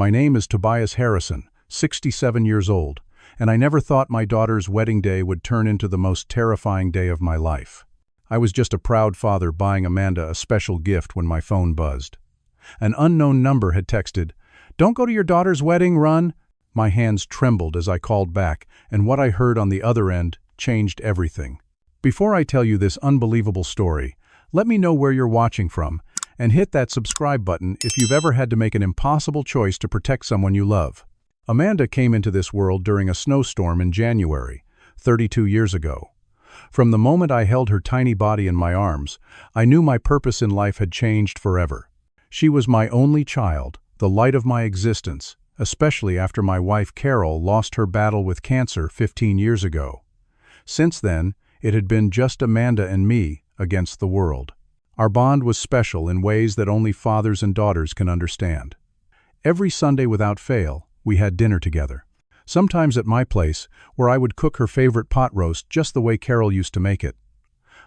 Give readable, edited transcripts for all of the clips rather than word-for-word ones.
My name is Tobias Harrison, 67 years old, and I never thought my daughter's wedding day would turn into the most terrifying day of my life. I was just a proud father buying Amanda a special gift when my phone buzzed. An unknown number had texted, "Don't go to your daughter's wedding, run." My hands trembled as I called back, and what I heard on the other end changed everything. Before I tell you this unbelievable story, let me know where you're watching from, and hit that subscribe button if you've ever had to make an impossible choice to protect someone you love. Amanda came into this world during a snowstorm in January, 32 years ago. From the moment I held her tiny body in my arms, I knew my purpose in life had changed forever. She was my only child, the light of my existence, especially after my wife Carol lost her battle with cancer 15 years ago. Since then, it had been just Amanda and me against the world. Our bond was special in ways that only fathers and daughters can understand. Every Sunday without fail, we had dinner together. Sometimes at my place, where I would cook her favorite pot roast just the way Carol used to make it.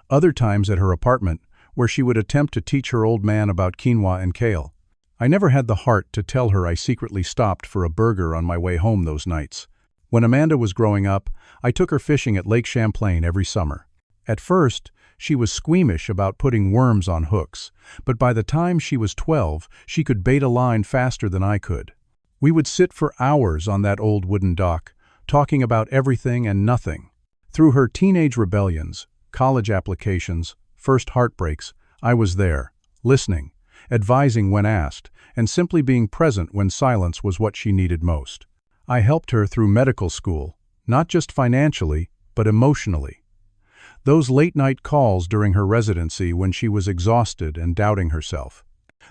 Other times at her apartment, where she would attempt to teach her old man about quinoa and kale. I never had the heart to tell her I secretly stopped for a burger on my way home those nights. When Amanda was growing up, I took her fishing at Lake Champlain every summer. At first, she was squeamish about putting worms on hooks, but by the time she was 12, she could bait a line faster than I could. We would sit for hours on that old wooden dock, talking about everything and nothing. Through her teenage rebellions, college applications, first heartbreaks, I was there, listening, advising when asked, and simply being present when silence was what she needed most. I helped her through medical school, not just financially, but emotionally. Those late-night calls during her residency when she was exhausted and doubting herself.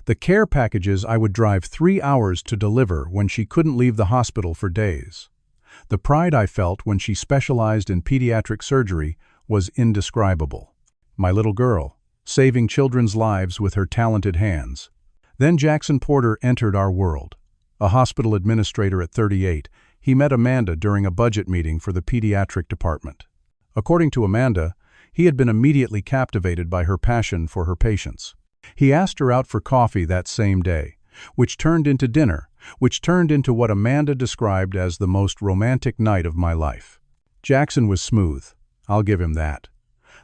The care packages I would drive 3 hours to deliver when she couldn't leave the hospital for days. The pride I felt when she specialized in pediatric surgery was indescribable. My little girl, saving children's lives with her talented hands. Then Jackson Porter entered our world. A hospital administrator at 38, he met Amanda during a budget meeting for the pediatric department. According to Amanda, he had been immediately captivated by her passion for her patients. He asked her out for coffee that same day, which turned into dinner, which turned into what Amanda described as the most romantic night of my life. Jackson was smooth, I'll give him that.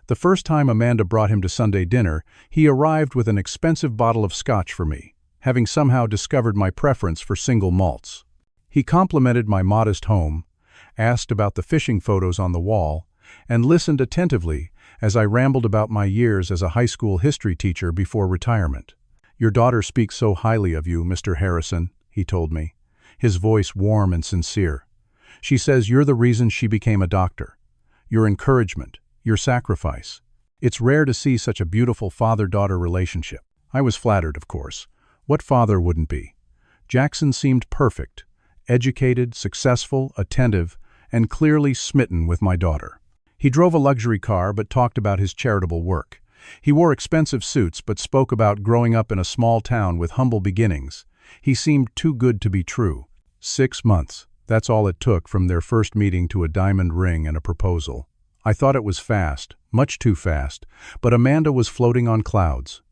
The first time Amanda brought him to Sunday dinner, he arrived with an expensive bottle of scotch for me, having somehow discovered my preference for single malts. He complimented my modest home, asked about the fishing photos on the wall, and listened attentively as I rambled about my years as a high school history teacher before retirement. "Your daughter speaks so highly of you, Mr. Harrison," he told me, his voice warm and sincere. "She says you're the reason she became a doctor. Your encouragement, your sacrifice. It's rare to see such a beautiful father-daughter relationship." I was flattered, of course. What father wouldn't be? Jackson seemed perfect, educated, successful, attentive, and clearly smitten with my daughter. He drove a luxury car but talked about his charitable work. He wore expensive suits but spoke about growing up in a small town with humble beginnings. He seemed too good to be true. 6 months, that's all it took from their first meeting to a diamond ring and a proposal. I thought it was fast, much too fast, but Amanda was floating on clouds.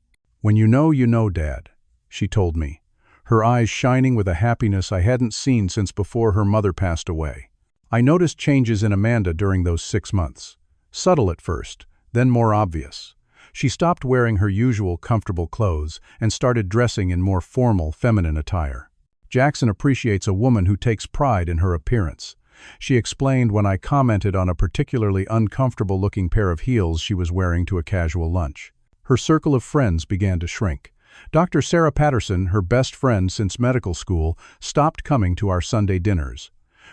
"When you know, Dad," she told me, her eyes shining with a happiness I hadn't seen since before her mother passed away. I noticed changes in Amanda during those 6 months. Subtle at first, then more obvious. She stopped wearing her usual comfortable clothes and started dressing in more formal, feminine attire. Jackson appreciates a woman who takes pride in her appearance. She explained when I commented on a particularly uncomfortable-looking pair of heels she was wearing to a casual lunch. Her circle of friends began to shrink. Dr. Sarah Patterson, her best friend since medical school, stopped coming to our Sunday dinners.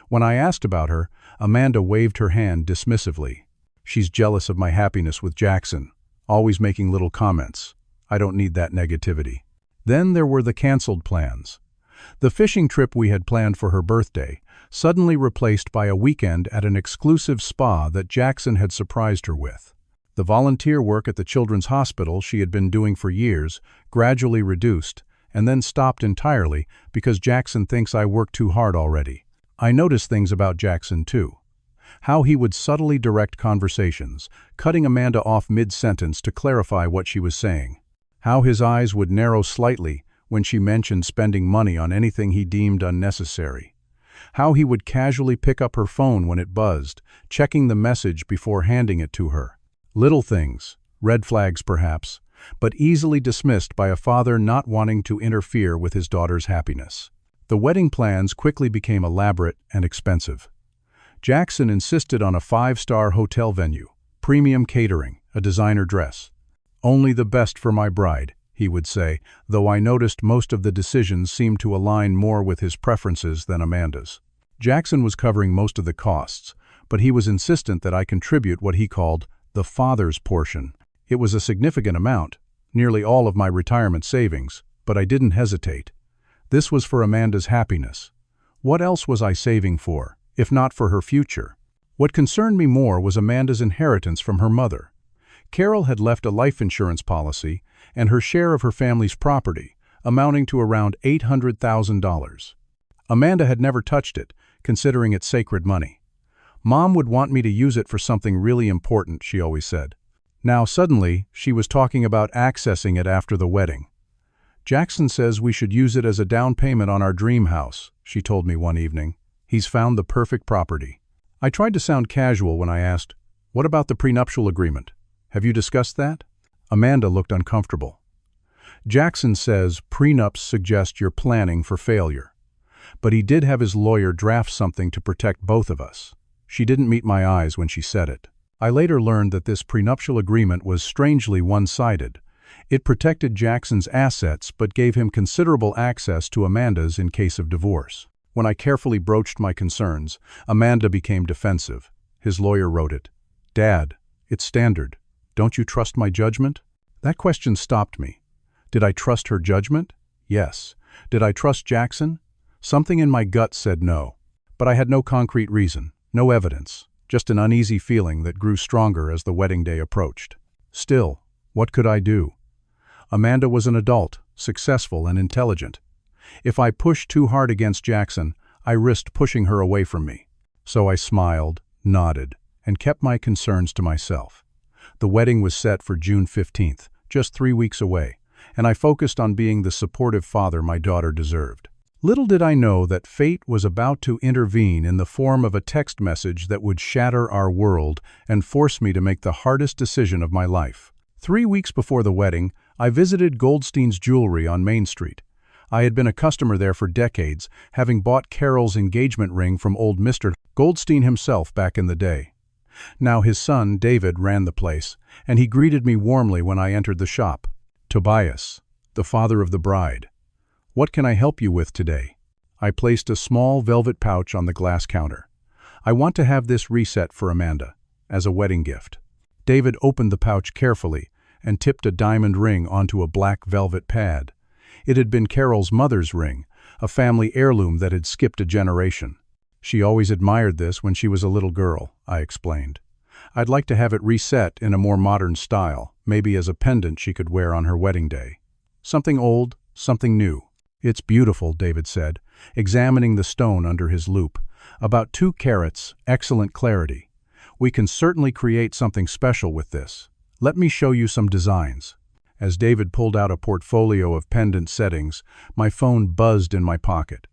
When I asked about her, Amanda waved her hand dismissively. "She's jealous of my happiness with Jackson, always making little comments. I don't need that negativity." Then there were the canceled plans. The fishing trip we had planned for her birthday, suddenly replaced by a weekend at an exclusive spa that Jackson had surprised her with. The volunteer work at the children's hospital she had been doing for years gradually reduced, and then stopped entirely because Jackson thinks I work too hard already. I noticed things about Jackson, too. How he would subtly direct conversations, cutting Amanda off mid-sentence to clarify what she was saying. How his eyes would narrow slightly when she mentioned spending money on anything he deemed unnecessary. How he would casually pick up her phone when it buzzed, checking the message before handing it to her. Little things, red flags perhaps, but easily dismissed by a father not wanting to interfere with his daughter's happiness. The wedding plans quickly became elaborate and expensive. Jackson insisted on a 5-star hotel venue, premium catering, a designer dress. "Only the best for my bride," he would say, though I noticed most of the decisions seemed to align more with his preferences than Amanda's. Jackson was covering most of the costs, but he was insistent that I contribute what he called the father's portion. It was a significant amount, nearly all of my retirement savings, but I didn't hesitate. This was for Amanda's happiness. What else was I saving for, if not for her future? What concerned me more was Amanda's inheritance from her mother. Carol had left a life insurance policy and her share of her family's property, amounting to around $800,000. Amanda had never touched it, considering it sacred money. "Mom would want me to use it for something really important," she always said. Now suddenly, she was talking about accessing it after the wedding. "Jackson says we should use it as a down payment on our dream house," she told me one evening. "He's found the perfect property." I tried to sound casual when I asked, "What about the prenuptial agreement? Have you discussed that?" Amanda looked uncomfortable. "Jackson says prenups suggest you're planning for failure. But he did have his lawyer draft something to protect both of us." She didn't meet my eyes when she said it. I later learned that this prenuptial agreement was strangely one-sided. It protected Jackson's assets but gave him considerable access to Amanda's in case of divorce. When I carefully broached my concerns, Amanda became defensive. His lawyer wrote it. "Dad, it's standard. Don't you trust my judgment?" That question stopped me. Did I trust her judgment? Yes. Did I trust Jackson? Something in my gut said no. But I had no concrete reason, no evidence, just an uneasy feeling that grew stronger as the wedding day approached. Still, what could I do? Amanda was an adult, successful and intelligent. If I pushed too hard against Jackson, I risked pushing her away from me. So I smiled, nodded, and kept my concerns to myself. The wedding was set for June 15th, just 3 weeks away, and I focused on being the supportive father my daughter deserved. Little did I know that fate was about to intervene in the form of a text message that would shatter our world and force me to make the hardest decision of my life. 3 weeks before the wedding, I visited Goldstein's Jewelry on Main Street. I had been a customer there for decades, having bought Carol's engagement ring from old Mr. Goldstein himself back in the day. Now his son, David, ran the place, and he greeted me warmly when I entered the shop. "Tobias, the father of the bride. What can I help you with today?" I placed a small velvet pouch on the glass counter. "I want to have this reset for Amanda, as a wedding gift." David opened the pouch carefully and tipped a diamond ring onto a black velvet pad. It had been Carol's mother's ring, a family heirloom that had skipped a generation. "She always admired this when she was a little girl," I explained. "I'd like to have it reset in a more modern style, maybe as a pendant she could wear on her wedding day. Something old, something new." "It's beautiful," David said, examining the stone under his loupe. "About 2 carats, excellent clarity. We can certainly create something special with this. Let me show you some designs." As David pulled out a portfolio of pendant settings, my phone buzzed in my pocket.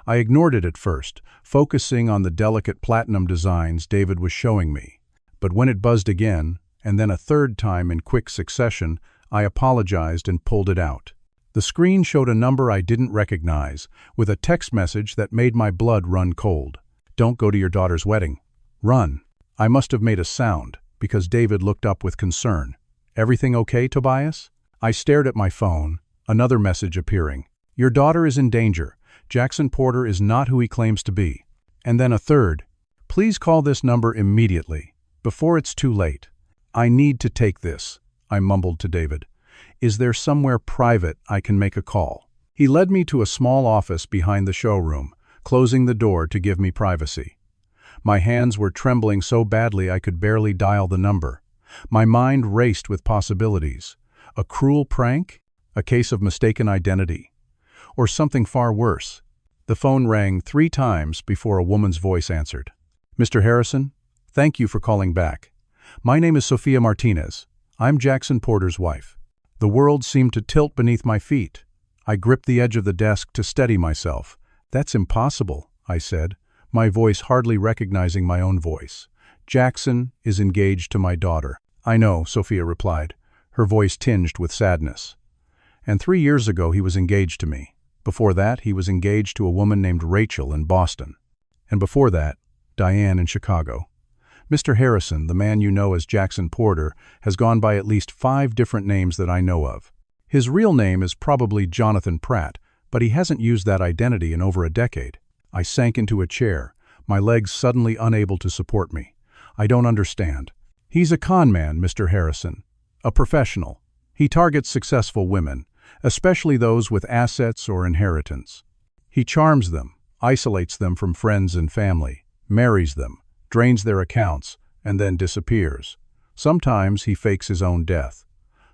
I ignored it at first, focusing on the delicate platinum designs David was showing me. But when it buzzed again, and then a third time in quick succession, I apologized and pulled it out. The screen showed a number I didn't recognize, with a text message that made my blood run cold. "Don't go to your daughter's wedding. Run." I must have made a sound, because David looked up with concern. "Everything okay, Tobias?" I stared at my phone, another message appearing. "Your daughter is in danger. Jackson Porter is not who he claims to be." And then a third. "Please call this number immediately, before it's too late." "I need to take this," I mumbled to David. "Is there somewhere private I can make a call?" He led me to a small office behind the showroom, closing the door to give me privacy. My hands were trembling so badly I could barely dial the number. My mind raced with possibilities. A cruel prank? A case of mistaken identity? Or something far worse? The phone rang 3 times before a woman's voice answered. "Mr. Harrison, thank you for calling back. My name is Sophia Martinez. I'm Jackson Porter's wife." The world seemed to tilt beneath my feet. I gripped the edge of the desk to steady myself. "That's impossible," I said, my voice hardly recognizing my own voice. "Jackson is engaged to my daughter." "I know," Sophia replied, her voice tinged with sadness. "And 3 years ago he was engaged to me. Before that, he was engaged to a woman named Rachel in Boston. And before that, Diane in Chicago. Mr. Harrison, the man you know as Jackson Porter, has gone by at least 5 different names that I know of. His real name is probably Jonathan Pratt, but he hasn't used that identity in over a decade." I sank into a chair, my legs suddenly unable to support me. "I don't understand." "He's a con man, Mr. Harrison. A professional. He targets successful women, especially those with assets or inheritance. He charms them, isolates them from friends and family, marries them, drains their accounts, and then disappears. Sometimes he fakes his own death.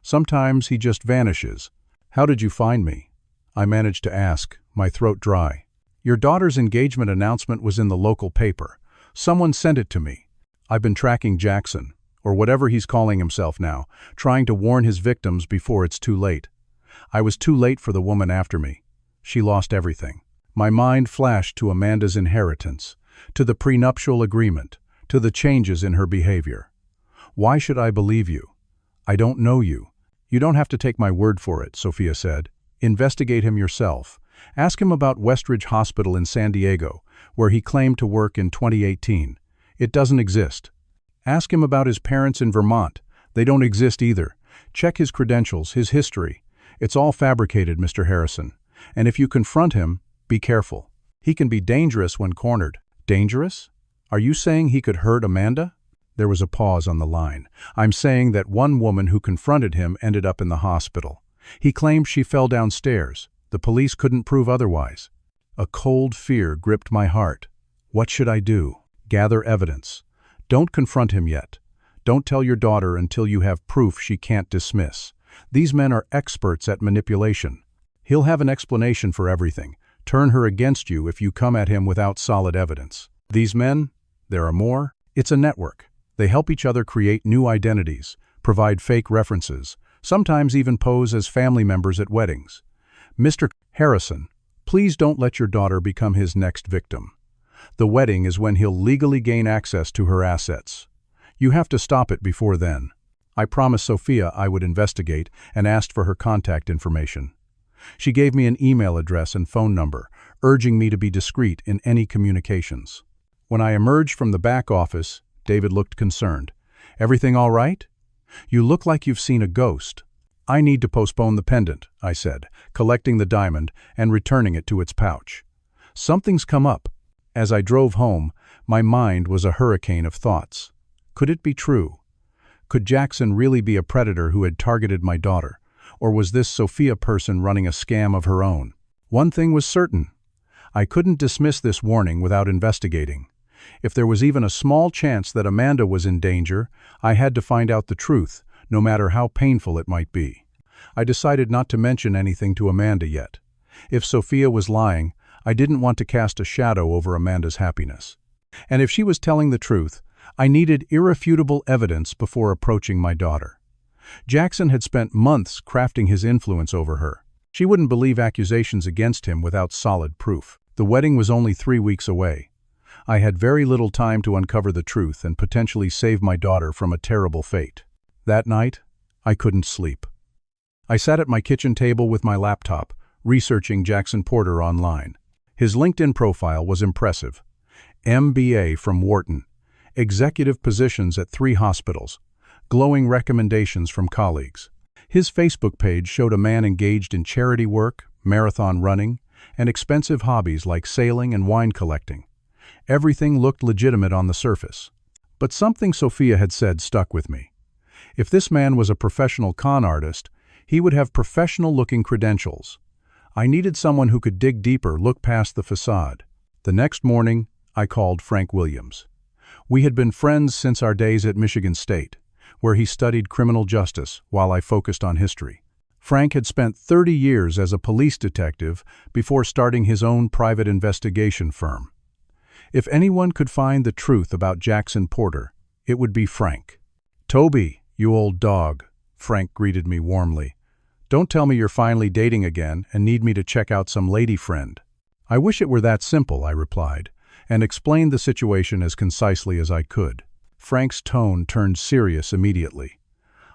Sometimes he just vanishes." "How did you find me?" I managed to ask, my throat dry. "Your daughter's engagement announcement was in the local paper. Someone sent it to me. I've been tracking Jackson, or whatever he's calling himself now, trying to warn his victims before it's too late. I was too late for the woman after me. She lost everything." My mind flashed to Amanda's inheritance, to the prenuptial agreement, to the changes in her behavior. "Why should I believe you? I don't know you." "You don't have to take my word for it," Sophia said. "Investigate him yourself. Ask him about Westridge Hospital in San Diego, where he claimed to work in 2018. It doesn't exist. Ask him about his parents in Vermont. They don't exist either. Check his credentials, his history. It's all fabricated, Mr. Harrison. And if you confront him, be careful. He can be dangerous when cornered." "Dangerous? Are you saying he could hurt Amanda?" There was a pause on the line. "I'm saying that one woman who confronted him ended up in the hospital. He claimed she fell downstairs. The police couldn't prove otherwise." A cold fear gripped my heart. What should I do? Gather evidence. Don't confront him yet. Don't tell your daughter until you have proof she can't dismiss. These men are experts at manipulation. He'll have an explanation for everything. Turn her against you if you come at him without solid evidence. These men, there are more. It's a network. They help each other create new identities, provide fake references, sometimes even pose as family members at weddings. Mr. Harrison, please don't let your daughter become his next victim. The wedding is when he'll legally gain access to her assets. You have to stop it before then." I promised Sophia I would investigate and asked for her contact information. She gave me an email address and phone number, urging me to be discreet in any communications. When I emerged from the back office, David looked concerned. "Everything all right? You look like you've seen a ghost." "I need to postpone the pendant," I said, collecting the diamond and returning it to its pouch. "Something's come up." As I drove home, my mind was a hurricane of thoughts. Could it be true? Could Jackson really be a predator who had targeted my daughter? Or was this Sophia person running a scam of her own? One thing was certain. I couldn't dismiss this warning without investigating. If there was even a small chance that Amanda was in danger, I had to find out the truth, no matter how painful it might be. I decided not to mention anything to Amanda yet. If Sophia was lying, I didn't want to cast a shadow over Amanda's happiness. And if she was telling the truth, I needed irrefutable evidence before approaching my daughter. Jackson had spent months crafting his influence over her. She wouldn't believe accusations against him without solid proof. The wedding was only 3 weeks away. I had very little time to uncover the truth and potentially save my daughter from a terrible fate. That night, I couldn't sleep. I sat at my kitchen table with my laptop, researching Jackson Porter online. His LinkedIn profile was impressive. MBA from Wharton, executive positions at 3 hospitals, glowing recommendations from colleagues. His Facebook page showed a man engaged in charity work, marathon running, and expensive hobbies like sailing and wine collecting. Everything looked legitimate on the surface. But something Sophia had said stuck with me. If this man was a professional con artist, he would have professional-looking credentials. I needed someone who could dig deeper, look past the facade. The next morning, I called Frank Williams. We had been friends since our days at Michigan State, where he studied criminal justice while I focused on history. Frank had spent 30 years as a police detective before starting his own private investigation firm. If anyone could find the truth about Jackson Porter, it would be Frank. "Toby, you old dog," Frank greeted me warmly. Don't tell me you're finally dating again and need me to check out some lady friend. I wish it were that simple, I replied, and explained the situation as concisely as I could. Frank's tone turned serious immediately.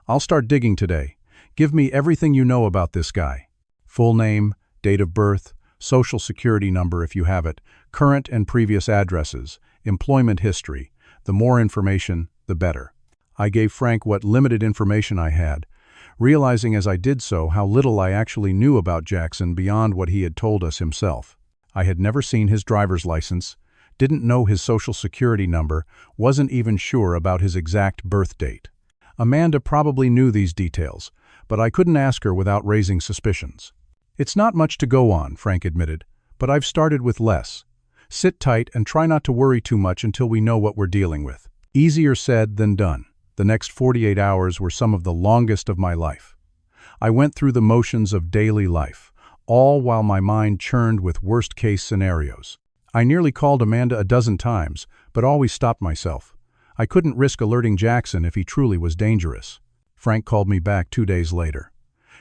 I'll start digging today. Give me everything you know about this guy. Full name, date of birth, social security number if you have it, current and previous addresses, employment history. The more information, the better. I gave Frank what limited information I had, realizing as I did so how little I actually knew about Jackson beyond what he had told us himself. I had never seen his driver's license, didn't know his social security number, wasn't even sure about his exact birth date. Amanda probably knew these details, but I couldn't ask her without raising suspicions. It's not much to go on, Frank admitted, but I've started with less. Sit tight and try not to worry too much until we know what we're dealing with. Easier said than done. The next 48 hours were some of the longest of my life. I went through the motions of daily life, all while my mind churned with worst-case scenarios. I nearly called Amanda a dozen times, but always stopped myself. I couldn't risk alerting Jackson if he truly was dangerous. Frank called me back 2 days later.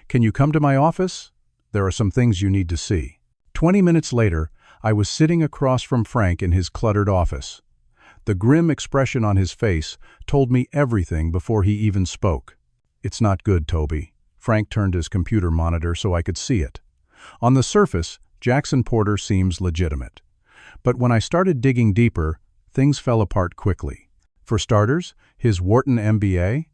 Can you come to my office? There are some things you need to see. 20 minutes later, I was sitting across from Frank in his cluttered office. The grim expression on his face told me everything before he even spoke. It's not good, Toby. Frank turned his computer monitor so I could see it. On the surface, Jackson Porter seems legitimate. But when I started digging deeper, things fell apart quickly. For starters, his Wharton MBA?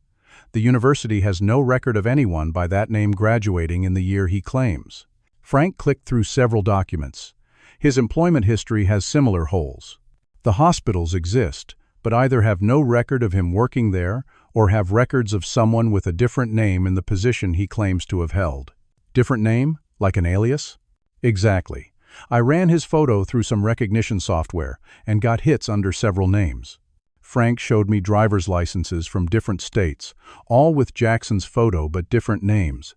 The university has no record of anyone by that name graduating in the year he claims. Frank clicked through several documents. His employment history has similar holes. The hospitals exist, but either have no record of him working there or have records of someone with a different name in the position he claims to have held. Different name? Like an alias? Exactly. I ran his photo through some recognition software and got hits under several names. Frank showed me driver's licenses from different states, all with Jackson's photo but different names.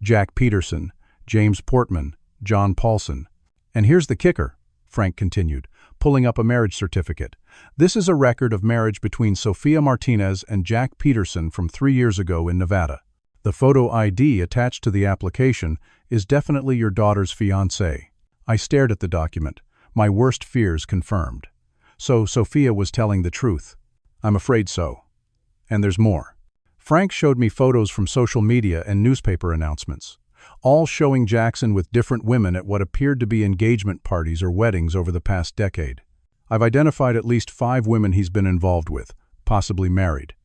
Jack Peterson, James Portman, John Paulson. And here's the kicker, Frank continued, pulling up a marriage certificate. This is a record of marriage between Sophia Martinez and Jack Peterson from 3 years ago in Nevada. The photo ID attached to the application is definitely your daughter's fiancé. I stared at the document, my worst fears confirmed. So Sophia was telling the truth. I'm afraid so. And there's more. Frank showed me photos from social media and newspaper announcements, all showing Jackson with different women at what appeared to be engagement parties or weddings over the past decade. I've identified at least 5 women he's been involved with, possibly married.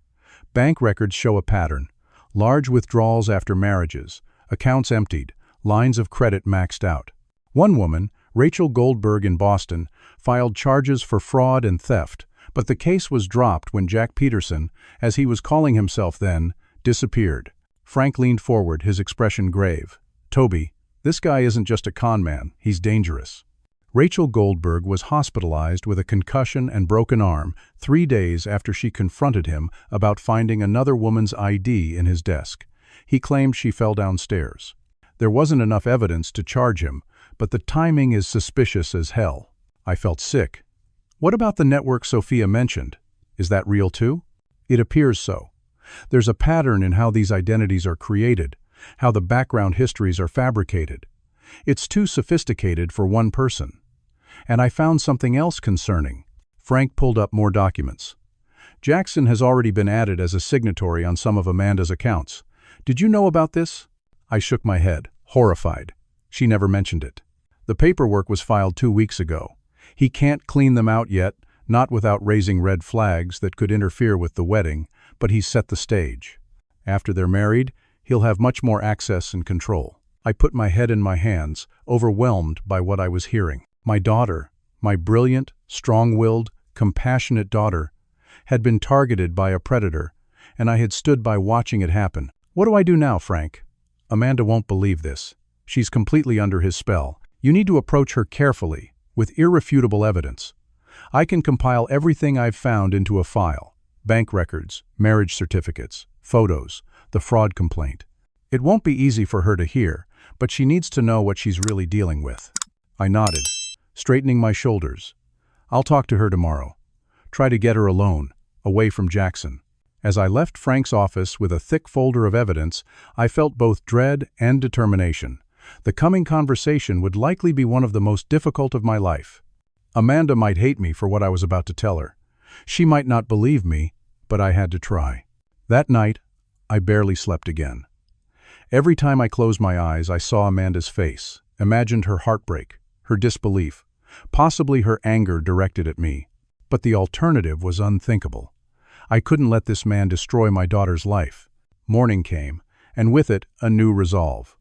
Bank records show a pattern. Large withdrawals after marriages, accounts emptied, lines of credit maxed out. One woman, Rachel Goldberg in Boston, filed charges for fraud and theft, but the case was dropped when Jack Peterson, as he was calling himself then, disappeared. Frank leaned forward, his expression grave. Toby, this guy isn't just a con man, he's dangerous. Rachel Goldberg was hospitalized with a concussion and broken arm 3 days after she confronted him about finding another woman's ID in his desk. He claimed she fell downstairs. There wasn't enough evidence to charge him, but the timing is suspicious as hell. I felt sick. What about the network Sophia mentioned? Is that real too? It appears so. There's a pattern in how these identities are created, how the background histories are fabricated. It's too sophisticated for one person. And I found something else concerning. Frank pulled up more documents. Jackson has already been added as a signatory on some of Amanda's accounts. Did you know about this? I shook my head, horrified. She never mentioned it. The paperwork was filed 2 weeks ago. He can't clean them out yet, not without raising red flags that could interfere with the wedding, but he's set the stage. After they're married, he'll have much more access and control. I put my head in my hands, overwhelmed by what I was hearing. My daughter, my brilliant, strong-willed, compassionate daughter, had been targeted by a predator, and I had stood by watching it happen. What do I do now, Frank? Amanda won't believe this. She's completely under his spell. You need to approach her carefully, with irrefutable evidence. I can compile everything I've found into a file. Bank records, marriage certificates, photos, the fraud complaint. It won't be easy for her to hear, but she needs to know what she's really dealing with. I nodded, straightening my shoulders. I'll talk to her tomorrow. Try to get her alone, away from Jackson. As I left Frank's office with a thick folder of evidence, I felt both dread and determination. The coming conversation would likely be one of the most difficult of my life. Amanda might hate me for what I was about to tell her. She might not believe me, but I had to try. That night, I barely slept again. Every time I closed my eyes, I saw Amanda's face, imagined her heartbreak, her disbelief, possibly her anger directed at me. But the alternative was unthinkable. I couldn't let this man destroy my daughter's life. Morning came, and with it, a new resolve.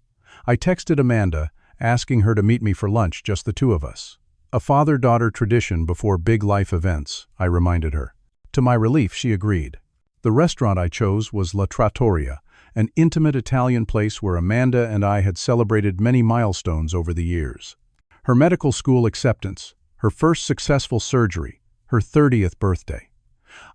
I texted Amanda, asking her to meet me for lunch, just the two of us. A father-daughter tradition before big life events, I reminded her. To my relief, she agreed. The restaurant I chose was La Trattoria, an intimate Italian place where Amanda and I had celebrated many milestones over the years. Her medical school acceptance, her first successful surgery, her 30th birthday.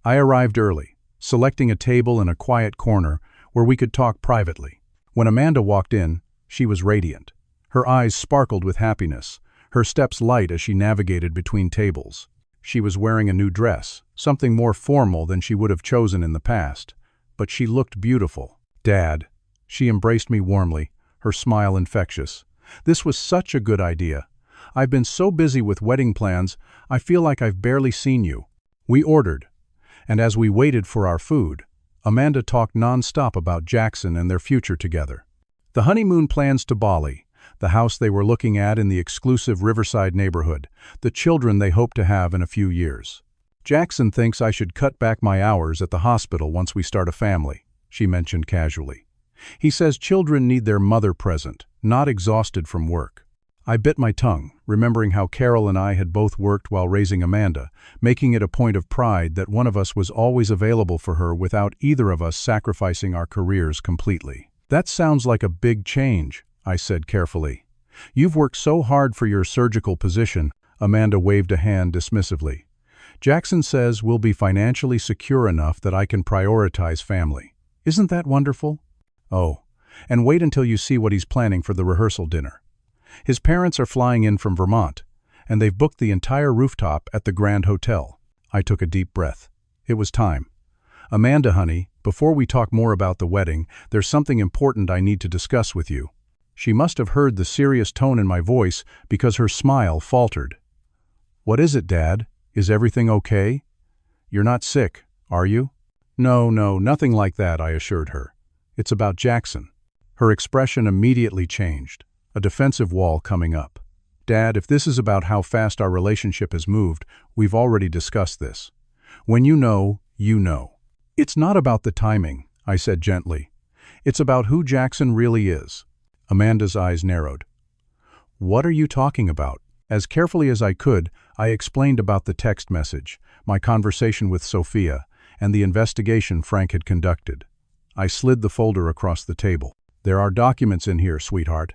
I arrived early, selecting a table in a quiet corner where we could talk privately. When Amanda walked in, she was radiant. Her eyes sparkled with happiness, her steps light as she navigated between tables. She was wearing a new dress, something more formal than she would have chosen in the past, but she looked beautiful. "Dad," she embraced me warmly, her smile infectious. "This was such a good idea. I've been so busy with wedding plans, I feel like I've barely seen you." We ordered, and as we waited for our food, Amanda talked non-stop about Jackson and their future together. The honeymoon plans to Bali, the house they were looking at in the exclusive Riverside neighborhood, the children they hope to have in a few years. "Jackson thinks I should cut back my hours at the hospital once we start a family," she mentioned casually. "He says children need their mother present, not exhausted from work." I bit my tongue, remembering how Carol and I had both worked while raising Amanda, making it a point of pride that one of us was always available for her without either of us sacrificing our careers completely. "That sounds like a big change," I said carefully. "You've worked so hard for your surgical position," Amanda waved a hand dismissively. "Jackson says we'll be financially secure enough that I can prioritize family. Isn't that wonderful? Oh, and wait until you see what he's planning for the rehearsal dinner. His parents are flying in from Vermont, and they've booked the entire rooftop at the Grand Hotel." I took a deep breath. It was time. "Amanda, honey, before we talk more about the wedding, there's something important I need to discuss with you." She must have heard the serious tone in my voice because her smile faltered. "What is it, Dad? Is everything okay? You're not sick, are you?" No, nothing like that," I assured her. "It's about Jackson." Her expression immediately changed, a defensive wall coming up. "Dad, if this is about how fast our relationship has moved, we've already discussed this. When you know, you know." "It's not about the timing," I said gently. "It's about who Jackson really is." Amanda's eyes narrowed. "What are you talking about?" As carefully as I could, I explained about the text message, my conversation with Sophia, and the investigation Frank had conducted. I slid the folder across the table. "There are documents in here, sweetheart.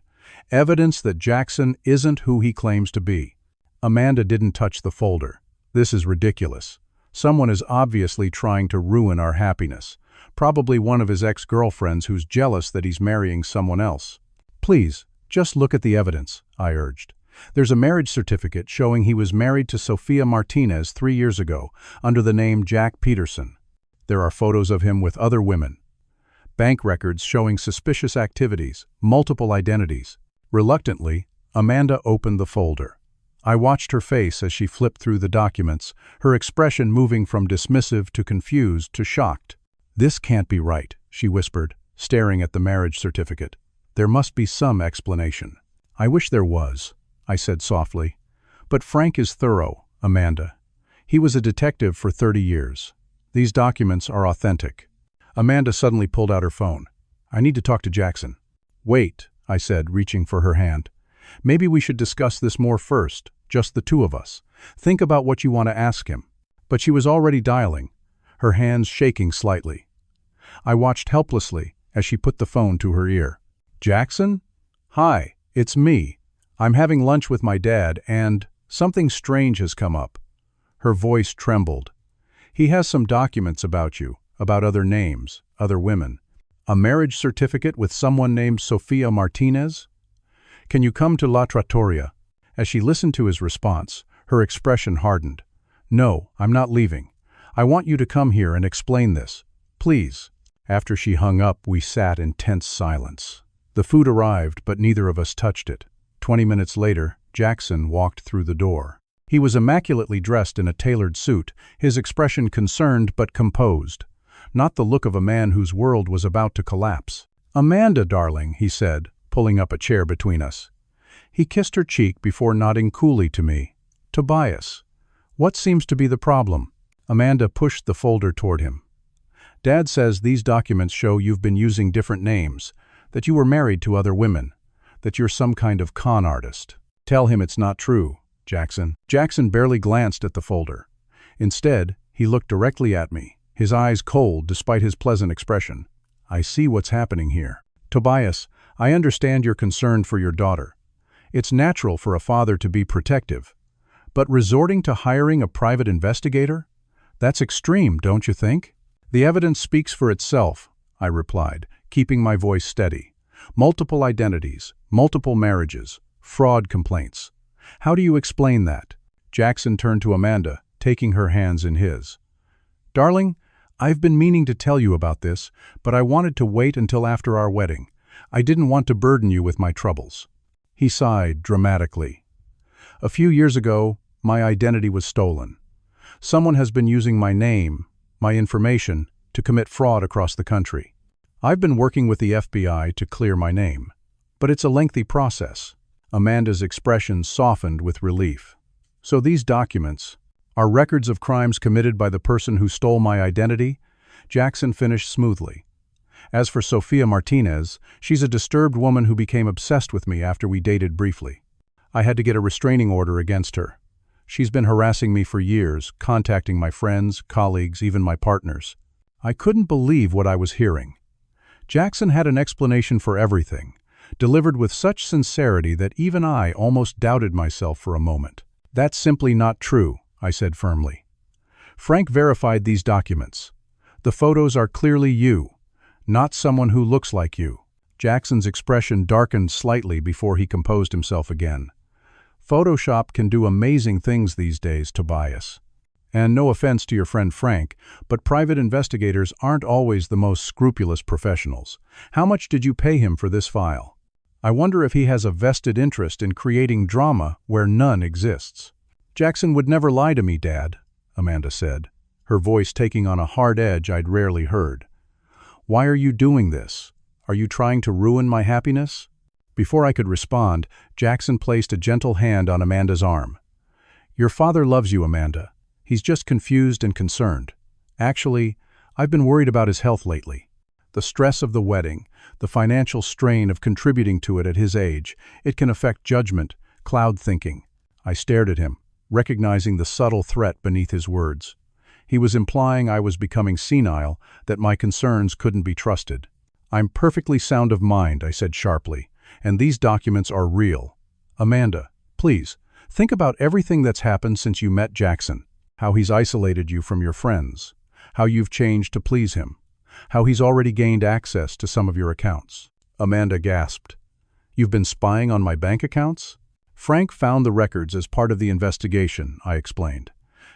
Evidence that Jackson isn't who he claims to be." Amanda didn't touch the folder. "This is ridiculous. Someone is obviously trying to ruin our happiness. Probably one of his ex-girlfriends who's jealous that he's marrying someone else." "Please, just look at the evidence," I urged. "There's a marriage certificate showing he was married to Sophia Martinez 3 years ago, under the name Jack Peterson. There are photos of him with other women. Bank records showing suspicious activities, multiple identities." Reluctantly, Amanda opened the folder. I watched her face as she flipped through the documents, her expression moving from dismissive to confused to shocked. "This can't be right," she whispered, staring at the marriage certificate. "There must be some explanation." "I wish there was," I said softly. "But Frank is thorough, Amanda. He was a detective for 30 years. These documents are authentic." Amanda suddenly pulled out her phone. "I need to talk to Jackson." "Wait," I said, reaching for her hand. "Maybe we should discuss this more first, just the two of us. Think about what you want to ask him." But she was already dialing, her hands shaking slightly. I watched helplessly as she put the phone to her ear. "Jackson? Hi, it's me. I'm having lunch with my dad and something strange has come up." Her voice trembled. "He has some documents about you, about other names, other women. A marriage certificate with someone named Sophia Martinez? Can you come to La Trattoria?" As she listened to his response, her expression hardened. "No, I'm not leaving. I want you to come here and explain this. please." After she hung up, we sat in tense silence. The food arrived, but neither of us touched it. 20 minutes later, Jackson walked through the door. He was immaculately dressed in a tailored suit, his expression concerned but composed, not the look of a man whose world was about to collapse. "Amanda, darling," he said, pulling up a chair between us. He kissed her cheek before nodding coolly to me. "Tobias, what seems to be the problem?" Amanda pushed the folder toward him. "Dad says these documents show you've been using different names, that you were married to other women, that you're some kind of con artist." "Tell him it's not true, Jackson." Jackson barely glanced at the folder. Instead, he looked directly at me, his eyes cold despite his pleasant expression. "I see what's happening here. Tobias, I understand you're concerned for your daughter. It's natural for a father to be protective. But resorting to hiring a private investigator? That's extreme, don't you think?" "The evidence speaks for itself," I replied, keeping my voice steady. "Multiple identities, multiple marriages, fraud complaints. How do you explain that?" Jackson turned to Amanda, taking her hands in his. "Darling, I've been meaning to tell you about this, but I wanted to wait until after our wedding. I didn't want to burden you with my troubles." He sighed dramatically. "A few years ago, my identity was stolen. Someone has been using my name, my information, to commit fraud across the country. I've been working with the FBI to clear my name, but it's a lengthy process." Amanda's expression softened with relief. "So these documents are records of crimes committed by the person who stole my identity?" Jackson finished smoothly. "As for Sofia Martinez, she's a disturbed woman who became obsessed with me after we dated briefly. I had to get a restraining order against her. She's been harassing me for years, contacting my friends, colleagues, even my partners." I couldn't believe what I was hearing. Jackson had an explanation for everything, delivered with such sincerity that even I almost doubted myself for a moment. "That's simply not true," I said firmly. "Frank verified these documents. The photos are clearly you, not someone who looks like you." Jackson's expression darkened slightly before he composed himself again. "Photoshop can do amazing things these days, Tobias. And no offense to your friend Frank, but private investigators aren't always the most scrupulous professionals. How much did you pay him for this file? I wonder if he has a vested interest in creating drama where none exists." "Jackson would never lie to me, Dad," Amanda said, her voice taking on a hard edge I'd rarely heard. "Why are you doing this? Are you trying to ruin my happiness?" Before I could respond, Jackson placed a gentle hand on Amanda's arm. "Your father loves you, Amanda. He's just confused and concerned. Actually, I've been worried about his health lately. The stress of the wedding, the financial strain of contributing to it at his age, it can affect judgment, cloud thinking." I stared at him, recognizing the subtle threat beneath his words. He was implying I was becoming senile, that my concerns couldn't be trusted. "I'm perfectly sound of mind," I said sharply, "and these documents are real. Amanda, please, think about everything that's happened since you met Jackson. How he's isolated you from your friends, how you've changed to please him, how he's already gained access to some of your accounts." Amanda gasped. "You've been spying on my bank accounts?" "Frank found the records as part of the investigation," I explained.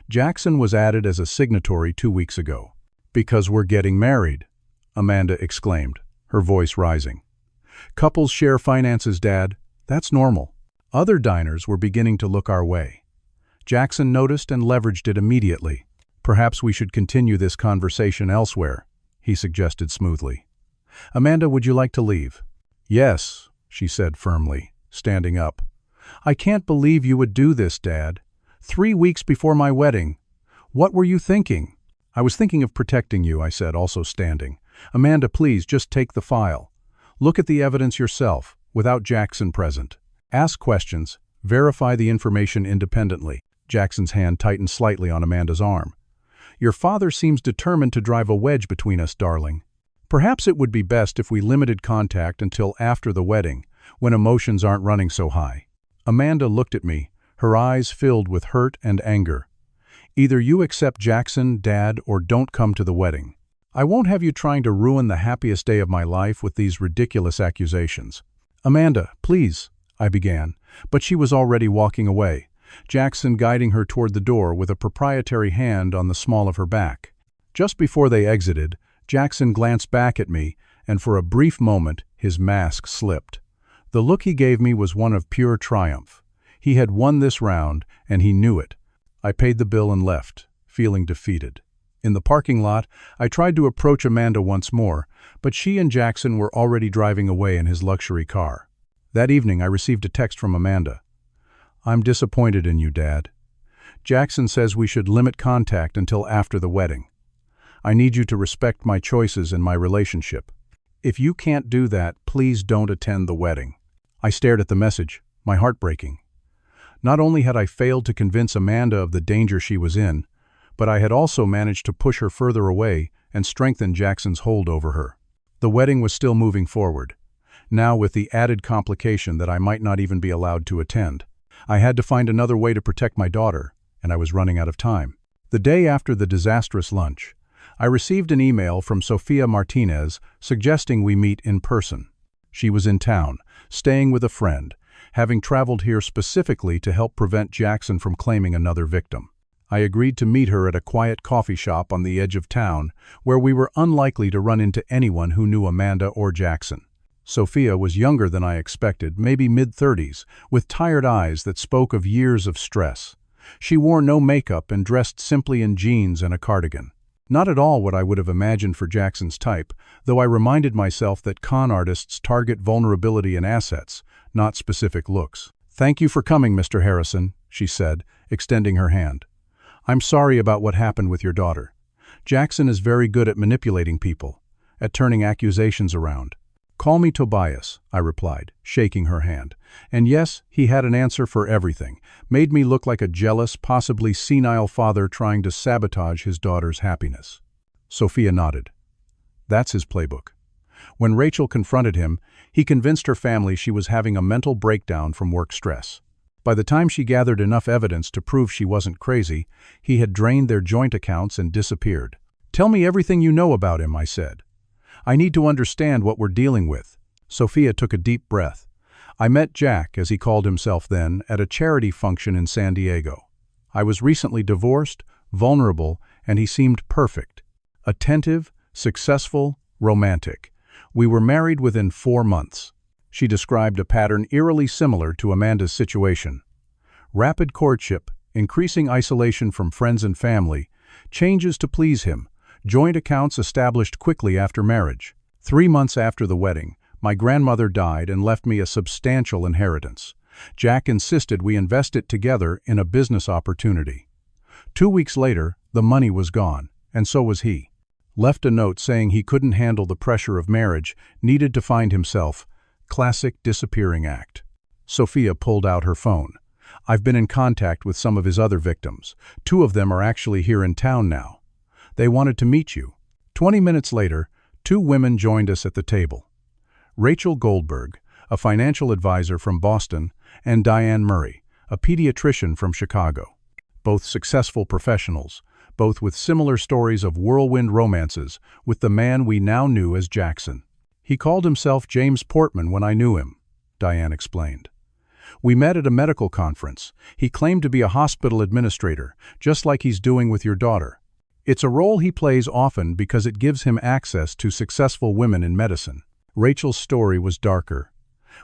"Jackson was added as a signatory 2 weeks ago." "Because we're getting married," Amanda exclaimed, her voice rising. "Couples share finances, Dad. That's normal." Other diners were beginning to look our way. Jackson noticed and leveraged it immediately. "Perhaps we should continue this conversation elsewhere," he suggested smoothly. "Amanda, would you like to leave?" "Yes," she said firmly, standing up. "I can't believe you would do this, Dad. 3 weeks before my wedding. What were you thinking?" "I was thinking of protecting you," I said, also standing. "Amanda, please, just take the file. Look at the evidence yourself, without Jackson present. Ask questions, verify the information independently." Jackson's hand tightened slightly on Amanda's arm. "Your father seems determined to drive a wedge between us, darling. Perhaps it would be best if we limited contact until after the wedding, when emotions aren't running so high." Amanda looked at me, her eyes filled with hurt and anger. "Either you accept Jackson, Dad, or don't come to the wedding. I won't have you trying to ruin the happiest day of my life with these ridiculous accusations." "Amanda, please," I began, but she was already walking away, Jackson guiding her toward the door with a proprietary hand on the small of her back. Just before they exited, Jackson glanced back at me, and for a brief moment his mask slipped. The look he gave me was one of pure triumph. He had won this round, and he knew it. I paid the bill and left, feeling defeated. In the parking lot, I tried to approach Amanda once more, but she and Jackson were already driving away in his luxury car. That evening, I received a text from Amanda. "I'm disappointed in you, Dad. Jackson says we should limit contact until after the wedding. I need you to respect my choices in my relationship. If you can't do that, please don't attend the wedding." I stared at the message, my heart breaking. Not only had I failed to convince Amanda of the danger she was in, but I had also managed to push her further away and strengthen Jackson's hold over her. The wedding was still moving forward, now with the added complication that I might not even be allowed to attend. I had to find another way to protect my daughter, and I was running out of time. The day after the disastrous lunch, I received an email from Sofia Martinez suggesting we meet in person. She was in town, staying with a friend, having traveled here specifically to help prevent Jackson from claiming another victim. I agreed to meet her at a quiet coffee shop on the edge of town, where we were unlikely to run into anyone who knew Amanda or Jackson. Sofia was younger than I expected, maybe mid-30s, with tired eyes that spoke of years of stress. She wore no makeup and dressed simply in jeans and a cardigan. Not at all what I would have imagined for Jackson's type, though I reminded myself that con artists target vulnerability and assets, not specific looks. "Thank you for coming, Mr. Harrison," she said, extending her hand. "I'm sorry about what happened with your daughter. Jackson is very good at manipulating people, at turning accusations around." "Call me Tobias," I replied, shaking her hand. And yes, he had an answer for everything, made me look like a jealous, possibly senile father trying to sabotage his daughter's happiness. Sofia nodded. That's his playbook. When Rachel confronted him, he convinced her family she was having a mental breakdown from work stress. By the time she gathered enough evidence to prove she wasn't crazy, he had drained their joint accounts and disappeared. "Tell me everything you know about him," I said. "I need to understand what we're dealing with." Sofia took a deep breath. "I met Jack, as he called himself then, at a charity function in San Diego. I was recently divorced, vulnerable, and he seemed perfect. Attentive, successful, romantic. We were married within 4 months. She described a pattern eerily similar to Amanda's situation. Rapid courtship, increasing isolation from friends and family, changes to please him, joint accounts established quickly after marriage. 3 months after the wedding, my grandmother died and left me a substantial inheritance. Jack insisted we invest it together in a business opportunity. 2 weeks later, the money was gone, and so was he. Left a note saying he couldn't handle the pressure of marriage, needed to find himself. Classic disappearing act. Sofia pulled out her phone. "I've been in contact with some of his other victims. 2 of them are actually here in town now. They wanted to meet you." 20 minutes later, 2 women joined us at the table. Rachel Goldberg, a financial advisor from Boston, and Diane Murray, a pediatrician from Chicago. Both successful professionals, both with similar stories of whirlwind romances with the man we now knew as Jackson. "He called himself James Portman when I knew him," Diane explained. "We met at a medical conference. He claimed to be a hospital administrator, just like he's doing with your daughter. It's a role he plays often because it gives him access to successful women in medicine." Rachel's story was darker.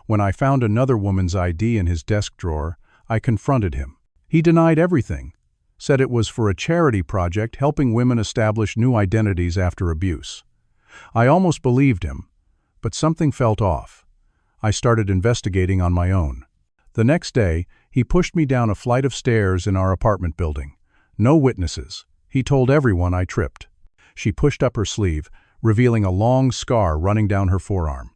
When I found another woman's ID in his desk drawer, I confronted him. He denied everything, said it was for a charity project helping women establish new identities after abuse. I almost believed him, but something felt off. I started investigating on my own. The next day, he pushed me down a flight of stairs in our apartment building. No witnesses. He told everyone I tripped. She pushed up her sleeve, revealing a long scar running down her forearm.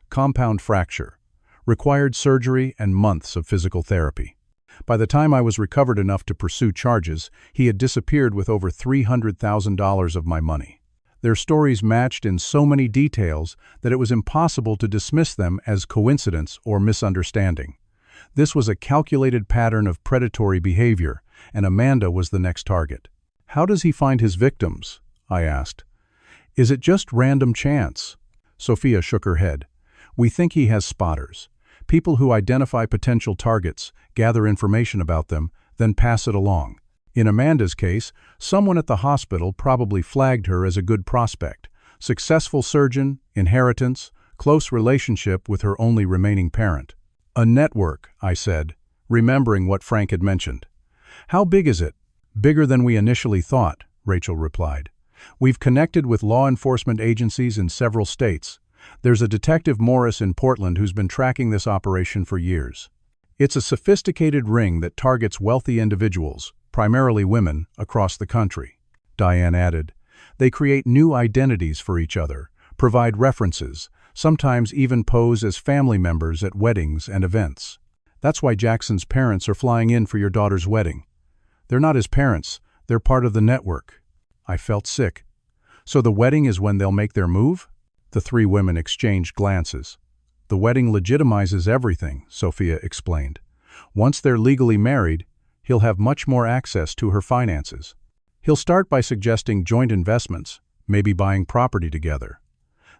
Compound fracture. Required surgery and months of physical therapy. By the time I was recovered enough to pursue charges, he had disappeared with over $300,000 of my money. Their stories matched in so many details that it was impossible to dismiss them as coincidence or misunderstanding. This was a calculated pattern of predatory behavior, and Amanda was the next target. "How does he find his victims?" I asked. "Is it just random chance?" Sofia shook her head. "We think he has spotters, people who identify potential targets, gather information about them, then pass it along. In Amanda's case, someone at the hospital probably flagged her as a good prospect, Successful surgeon, inheritance, close relationship with her only remaining parent. A network, I said, remembering what Frank had mentioned. How big is it? Bigger than we initially thought, Rachel replied. We've connected with law enforcement agencies in several states. There's a Detective Morris in Portland who's been tracking this operation for years. It's a sophisticated ring that targets wealthy individuals, primarily women, across the country. Diane added, they create new identities for each other, provide references, sometimes even pose as family members at weddings and events. That's why Jackson's parents are flying in for your daughter's wedding. They're not his parents, they're part of the network. I felt sick. So the wedding is when they'll make their move? The three women exchanged glances. The wedding legitimizes everything, Sophia explained. Once they're legally married, he'll have much more access to her finances. He'll start by suggesting joint investments, maybe buying property together.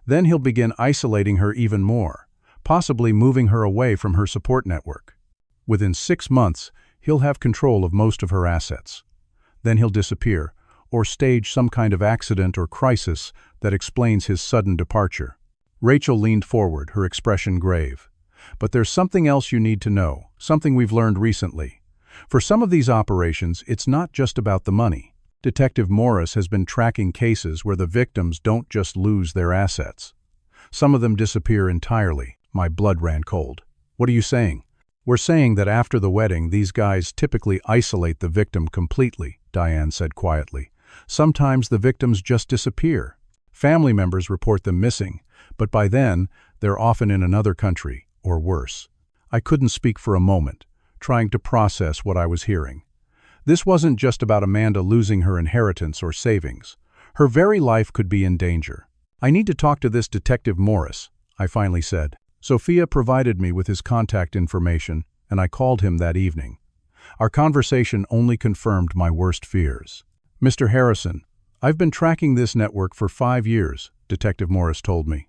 Then he'll begin isolating her even more, possibly moving her away from her support network. Within 6 months, he'll have control of most of her assets. Then he'll disappear, or stage some kind of accident or crisis that explains his sudden departure. Rachel leaned forward, her expression grave. But there's something else you need to know, something we've learned recently. For some of these operations, it's not just about the money. Detective Morris has been tracking cases where the victims don't just lose their assets. Some of them disappear entirely. My blood ran cold. What are you saying? We're saying that after the wedding, these guys typically isolate the victim completely, Diane said quietly. Sometimes the victims just disappear. Family members report them missing, but by then, they're often in another country, or worse. I couldn't speak for a moment, trying to process what I was hearing. This wasn't just about Amanda losing her inheritance or savings. Her very life could be in danger. I need to talk to this Detective Morris, I finally said. Sophia provided me with his contact information, and I called him that evening. Our conversation only confirmed my worst fears. Mr. Harrison, I've been tracking this network for 5 years, Detective Morris told me.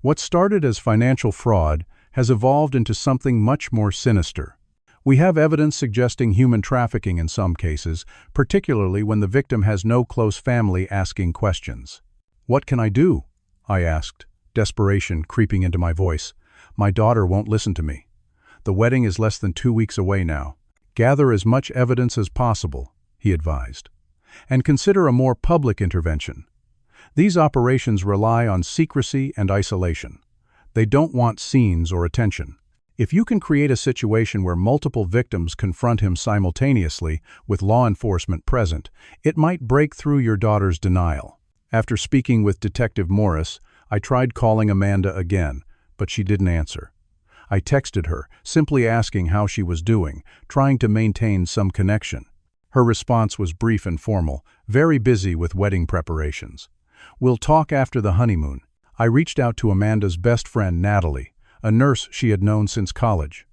What started as financial fraud has evolved into something much more sinister. We have evidence suggesting human trafficking in some cases, particularly when the victim has no close family asking questions. What can I do? I asked, desperation creeping into my voice. My daughter won't listen to me. The wedding is less than 2 weeks away now. Gather as much evidence as possible, he advised. And consider a more public intervention. These operations rely on secrecy and isolation. They don't want scenes or attention. If you can create a situation where multiple victims confront him simultaneously with law enforcement present, it might break through your daughter's denial. After speaking with Detective Morris, I tried calling Amanda again, but she didn't answer. I texted her, simply asking how she was doing, trying to maintain some connection. Her response was brief and formal, very busy with wedding preparations. We'll talk after the honeymoon. I reached out to Amanda's best friend, Natalie, a nurse she had known since college.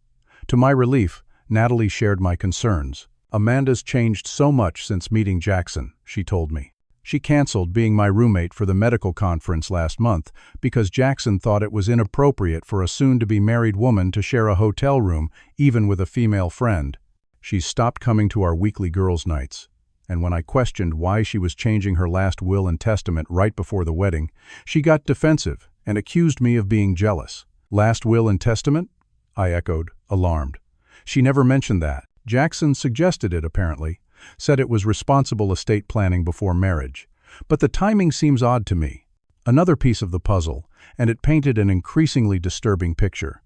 To my relief, Natalie shared my concerns. Amanda's changed so much since meeting Jackson, she told me. She canceled being my roommate for the medical conference last month because Jackson thought it was inappropriate for a soon-to-be-married woman to share a hotel room, even with a female friend. She's stopped coming to our weekly girls' nights, and when I questioned why she was changing her last will and testament right before the wedding, she got defensive and accused me of being jealous. Last will and testament? I echoed, alarmed. She never mentioned that. Jackson suggested it, apparently, said it was responsible estate planning before marriage. But the timing seems odd to me. Another piece of the puzzle, and it painted an increasingly disturbing picture.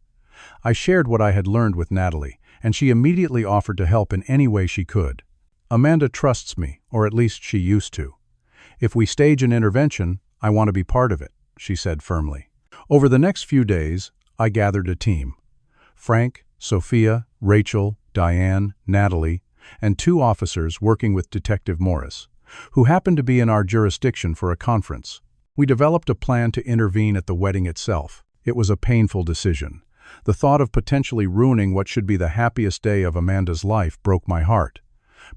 I shared what I had learned with Natalie, and she immediately offered to help in any way she could. Amanda trusts me, or at least she used to. If we stage an intervention, I want to be part of it, she said firmly. Over the next few days, I gathered a team. Frank, Sophia, Rachel, Diane, Natalie, and 2 officers working with Detective Morris, who happened to be in our jurisdiction for a conference. We developed a plan to intervene at the wedding itself. It was a painful decision. The thought of potentially ruining what should be the happiest day of Amanda's life broke my heart.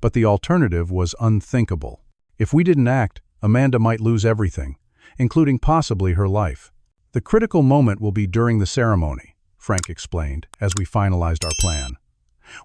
But the alternative was unthinkable. If we didn't act, Amanda might lose everything, including possibly her life. The critical moment will be during the ceremony, Frank explained, as we finalized our plan.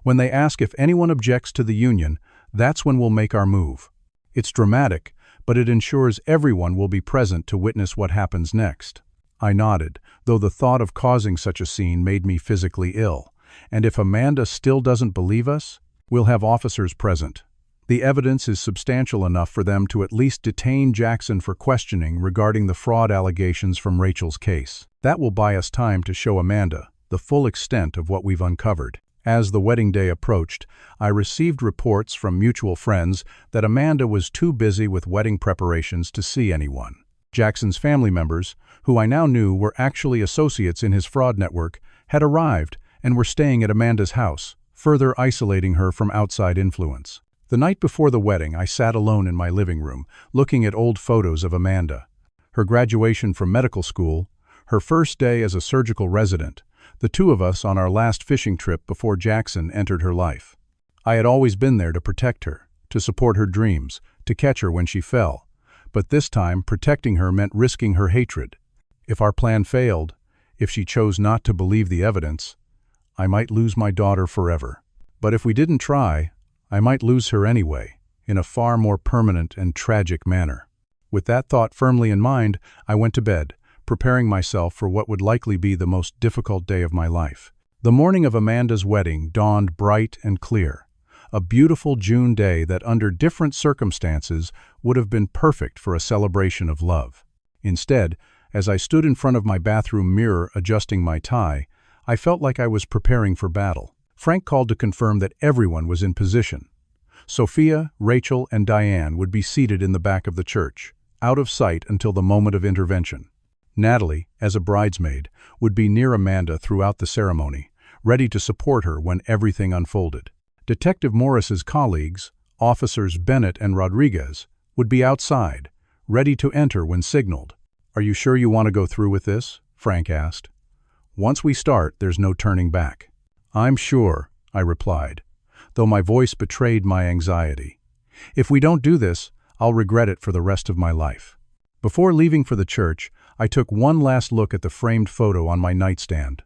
When they ask if anyone objects to the union, that's when we'll make our move. It's dramatic, but it ensures everyone will be present to witness what happens next. I nodded, though the thought of causing such a scene made me physically ill. And if Amanda still doesn't believe us, we'll have officers present. The evidence is substantial enough for them to at least detain Jackson for questioning regarding the fraud allegations from Rachel's case. That will buy us time to show Amanda the full extent of what we've uncovered. As the wedding day approached, I received reports from mutual friends that Amanda was too busy with wedding preparations to see anyone. Jackson's family members, who I now knew were actually associates in his fraud network, had arrived and were staying at Amanda's house, further isolating her from outside influence. The night before the wedding, I sat alone in my living room, looking at old photos of Amanda. Her graduation from medical school, her first day as a surgical resident, the two of us on our last fishing trip before Jackson entered her life. I had always been there to protect her, to support her dreams, to catch her when she fell. But this time, protecting her meant risking her hatred. If our plan failed, if she chose not to believe the evidence, I might lose my daughter forever. But if we didn't try, I might lose her anyway, in a far more permanent and tragic manner. With that thought firmly in mind, I went to bed, preparing myself for what would likely be the most difficult day of my life. The morning of Amanda's wedding dawned bright and clear, a beautiful June day that under different circumstances would have been perfect for a celebration of love. Instead, as I stood in front of my bathroom mirror adjusting my tie, I felt like I was preparing for battle. Frank called to confirm that everyone was in position. Sophia, Rachel, and Diane would be seated in the back of the church, out of sight until the moment of intervention. Natalie, as a bridesmaid, would be near Amanda throughout the ceremony, ready to support her when everything unfolded. Detective Morris's colleagues, Officers Bennett and Rodriguez, would be outside, ready to enter when signaled. "Are you sure you want to go through with this?" Frank asked. "Once we start, there's no turning back." "I'm sure," I replied, though my voice betrayed my anxiety. "If we don't do this, I'll regret it for the rest of my life." Before leaving for the church, I took one last look at the framed photo on my nightstand.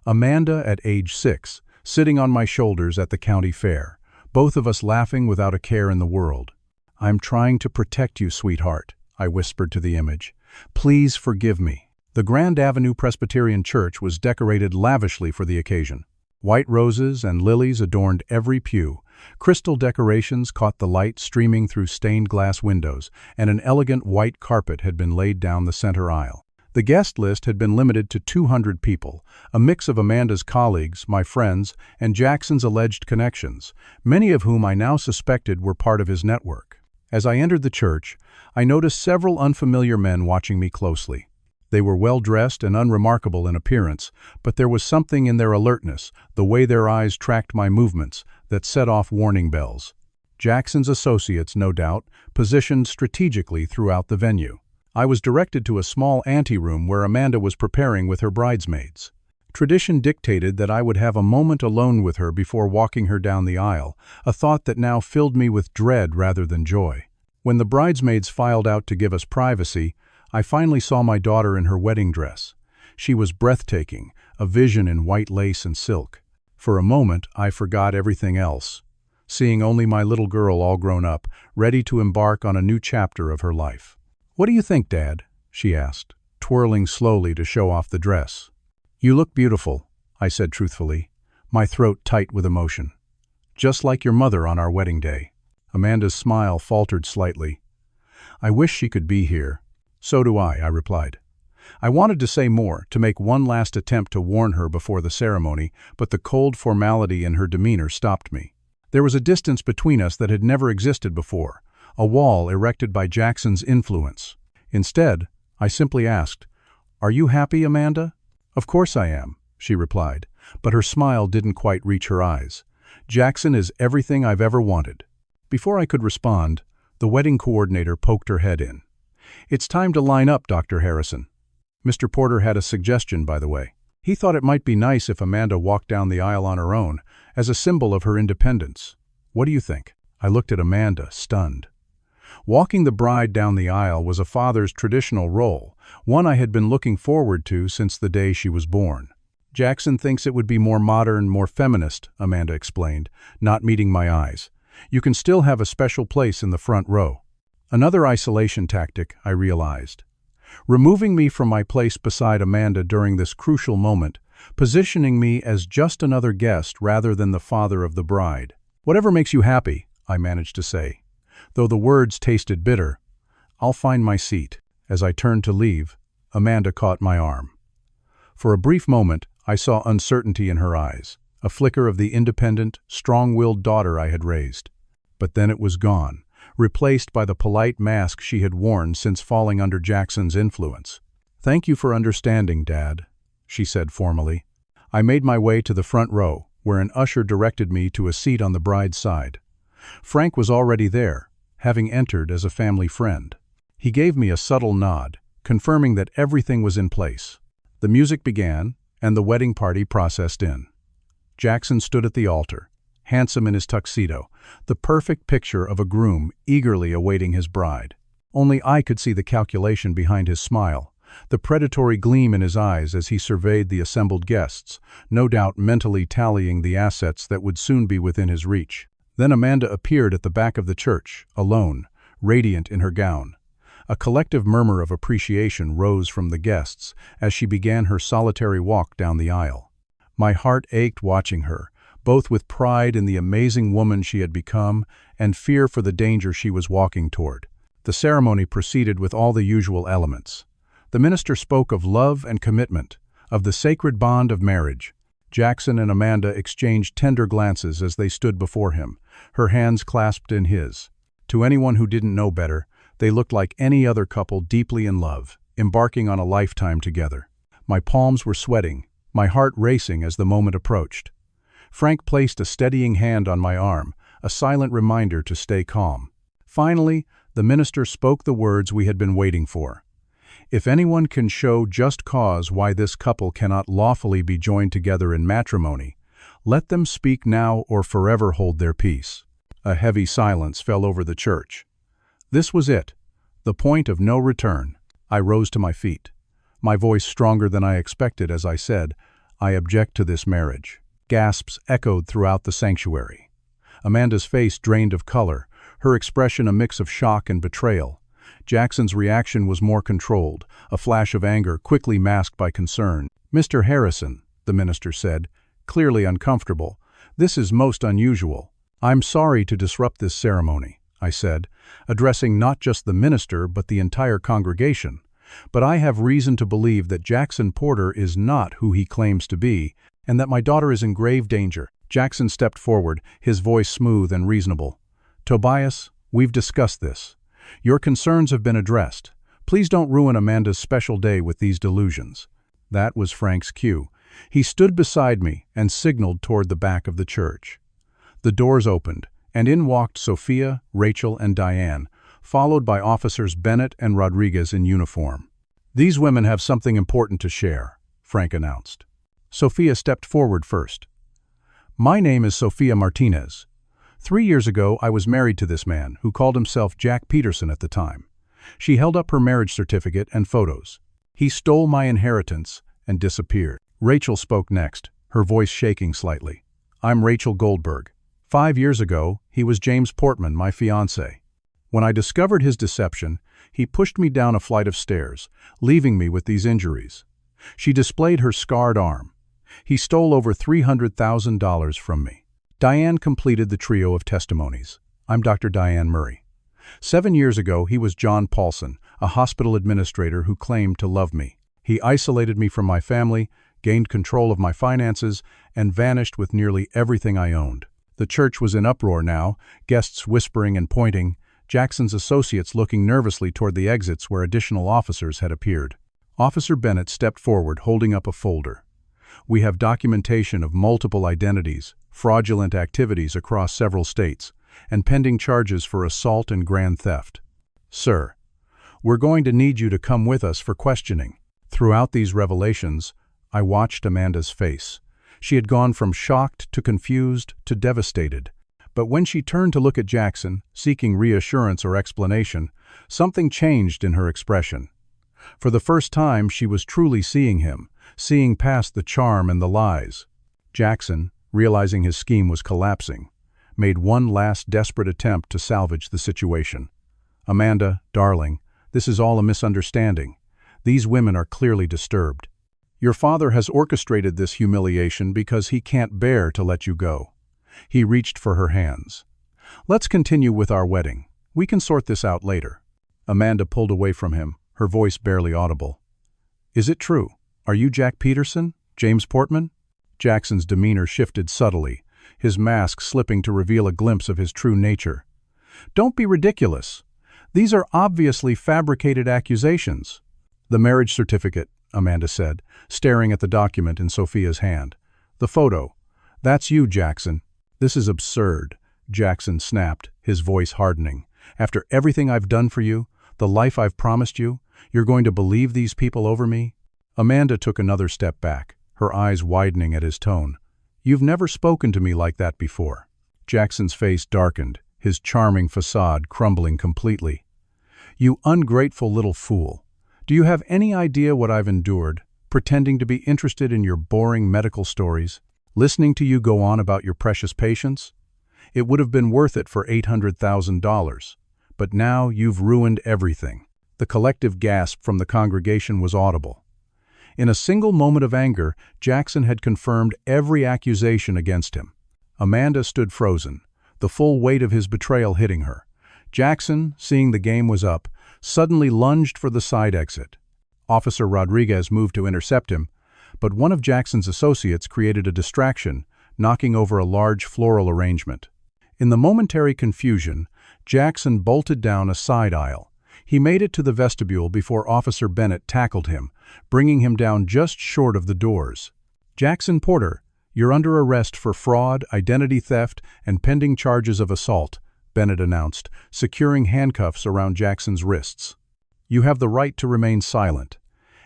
Amanda at age 6, sitting on my shoulders at the county fair, both of us laughing without a care in the world. "I'm trying to protect you, sweetheart," I whispered to the image. "Please forgive me." The Grand Avenue Presbyterian Church was decorated lavishly for the occasion. White roses and lilies adorned every pew, crystal decorations caught the light streaming through stained glass windows, and an elegant white carpet had been laid down the center aisle. The guest list had been limited to 200 people, a mix of Amanda's colleagues, my friends, and Jackson's alleged connections, many of whom I now suspected were part of his network. As I entered the church, I noticed several unfamiliar men watching me closely. They were well-dressed and unremarkable in appearance, but there was something in their alertness, the way their eyes tracked my movements, that set off warning bells. Jackson's associates, no doubt, positioned strategically throughout the venue. I was directed to a small anteroom where Amanda was preparing with her bridesmaids. Tradition dictated that I would have a moment alone with her before walking her down the aisle, a thought that now filled me with dread rather than joy. When the bridesmaids filed out to give us privacy, I finally saw my daughter in her wedding dress. She was breathtaking, a vision in white lace and silk. For a moment, I forgot everything else, seeing only my little girl all grown up, ready to embark on a new chapter of her life. "What do you think, Dad?" she asked, twirling slowly to show off the dress. "You look beautiful," I said truthfully, my throat tight with emotion. "Just like your mother on our wedding day." Amanda's smile faltered slightly. "I wish she could be here." "So do I replied. I wanted to say more, to make one last attempt to warn her before the ceremony, but the cold formality in her demeanor stopped me. There was a distance between us that had never existed before, a wall erected by Jackson's influence. Instead, I simply asked, "Are you happy, Amanda?" "Of course I am," she replied, but her smile didn't quite reach her eyes. "Jackson is everything I've ever wanted." Before I could respond, the wedding coordinator poked her head in. "It's time to line up, Dr. Harrison." Mr. Porter had a suggestion, by the way. He thought it might be nice if Amanda walked down the aisle on her own, as a symbol of her independence. "What do you think?" I looked at Amanda, stunned. Walking the bride down the aisle was a father's traditional role, one I had been looking forward to since the day she was born. "Jackson thinks it would be more modern, more feminist," Amanda explained, not meeting my eyes. "You can still have a special place in the front row." Another isolation tactic, I realized. Removing me from my place beside Amanda during this crucial moment, positioning me as just another guest rather than the father of the bride. "Whatever makes you happy," I managed to say. Though the words tasted bitter, "I'll find my seat." As I turned to leave, Amanda caught my arm. For a brief moment, I saw uncertainty in her eyes, a flicker of the independent, strong-willed daughter I had raised. But then it was gone, replaced by the polite mask she had worn since falling under Jackson's influence. "Thank you for understanding, Dad," she said formally. I made my way to the front row, where an usher directed me to a seat on the bride's side. Frank was already there, having entered as a family friend. He gave me a subtle nod, confirming that everything was in place. The music began, and the wedding party processed in. Jackson stood at the altar, handsome in his tuxedo, the perfect picture of a groom eagerly awaiting his bride. Only I could see the calculation behind his smile, the predatory gleam in his eyes as he surveyed the assembled guests, no doubt mentally tallying the assets that would soon be within his reach. Then Amanda appeared at the back of the church, alone, radiant in her gown. A collective murmur of appreciation rose from the guests as she began her solitary walk down the aisle. My heart ached watching her, both with pride in the amazing woman she had become and fear for the danger she was walking toward. The ceremony proceeded with all the usual elements. The minister spoke of love and commitment, of the sacred bond of marriage. Jackson and Amanda exchanged tender glances as they stood before him, her hands clasped in his. To anyone who didn't know better, they looked like any other couple deeply in love, embarking on a lifetime together. My palms were sweating, my heart racing as the moment approached. Frank placed a steadying hand on my arm, a silent reminder to stay calm. Finally, the minister spoke the words we had been waiting for. "If anyone can show just cause why this couple cannot lawfully be joined together in matrimony, let them speak now or forever hold their peace." A heavy silence fell over the church. This was it, the point of no return. I rose to my feet, my voice stronger than I expected as I said, "I object to this marriage." Gasps echoed throughout the sanctuary. Amanda's face drained of color, her expression a mix of shock and betrayal. Jackson's reaction was more controlled, a flash of anger quickly masked by concern. "Mr. Harrison," the minister said, clearly uncomfortable, "this is most unusual." "I'm sorry to disrupt this ceremony," I said, addressing not just the minister but the entire congregation. "But I have reason to believe that Jackson Porter is not who he claims to be, and that my daughter is in grave danger." Jackson stepped forward, his voice smooth and reasonable. "Tobias, we've discussed this. Your concerns have been addressed. Please don't ruin Amanda's special day with these delusions." That was Frank's cue. He stood beside me and signaled toward the back of the church. The doors opened, and in walked Sophia, Rachel, and Diane, followed by officers Bennett and Rodriguez in uniform. "These women have something important to share," Frank announced. Sophia stepped forward first. "My name is Sophia Martinez. 3 years ago, I was married to this man, who called himself Jack Peterson at the time." She held up her marriage certificate and photos. "He stole my inheritance and disappeared." Rachel spoke next, her voice shaking slightly. "I'm Rachel Goldberg. 5 years ago, he was James Portman, my fiancé. When I discovered his deception, he pushed me down a flight of stairs, leaving me with these injuries." She displayed her scarred arm. "He stole over $300,000 from me." Diane completed the trio of testimonies. "I'm Dr. Diane Murray. 7 years ago, he was John Paulson, a hospital administrator who claimed to love me. He isolated me from my family, gained control of my finances, and vanished with nearly everything I owned." The church was in uproar now, guests whispering and pointing, Jackson's associates looking nervously toward the exits where additional officers had appeared. Officer Bennett stepped forward, holding up a folder. "We have documentation of multiple identities, fraudulent activities across several states, and pending charges for assault and grand theft. Sir, we're going to need you to come with us for questioning." Throughout these revelations, I watched Amanda's face. She had gone from shocked to confused to devastated. But when she turned to look at Jackson, seeking reassurance or explanation, something changed in her expression. For the first time, she was truly seeing him, seeing past the charm and the lies. Jackson, realizing his scheme was collapsing, made one last desperate attempt to salvage the situation. "Amanda, darling, this is all a misunderstanding. These women are clearly disturbed. Your father has orchestrated this humiliation because he can't bear to let you go." He reached for her hands. "Let's continue with our wedding. We can sort this out later." Amanda pulled away from him, her voice barely audible. "Is it true? Are you Jack Peterson? James Portman?" Jackson's demeanor shifted subtly, his mask slipping to reveal a glimpse of his true nature. "Don't be ridiculous. These are obviously fabricated accusations." "The marriage certificate," Amanda said, staring at the document in Sophia's hand. "The photo. That's you, Jackson." "This is absurd," Jackson snapped, his voice hardening. "After everything I've done for you, the life I've promised you, you're going to believe these people over me?" Amanda took another step back, her eyes widening at his tone. "You've never spoken to me like that before." Jackson's face darkened, his charming facade crumbling completely. "You ungrateful little fool. Do you have any idea what I've endured, pretending to be interested in your boring medical stories, listening to you go on about your precious patients? It would have been worth it for $800,000. But now you've ruined everything." The collective gasp from the congregation was audible. In a single moment of anger, Jackson had confirmed every accusation against him. Amanda stood frozen, the full weight of his betrayal hitting her. Jackson, seeing the game was up, suddenly lunged for the side exit. Officer Rodriguez moved to intercept him, but one of Jackson's associates created a distraction, knocking over a large floral arrangement. In the momentary confusion, Jackson bolted down a side aisle. He made it to the vestibule before Officer Bennett tackled him, bringing him down just short of the doors. "Jackson Porter, you're under arrest for fraud, identity theft, and pending charges of assault," Bennett announced, securing handcuffs around Jackson's wrists. "You have the right to remain silent.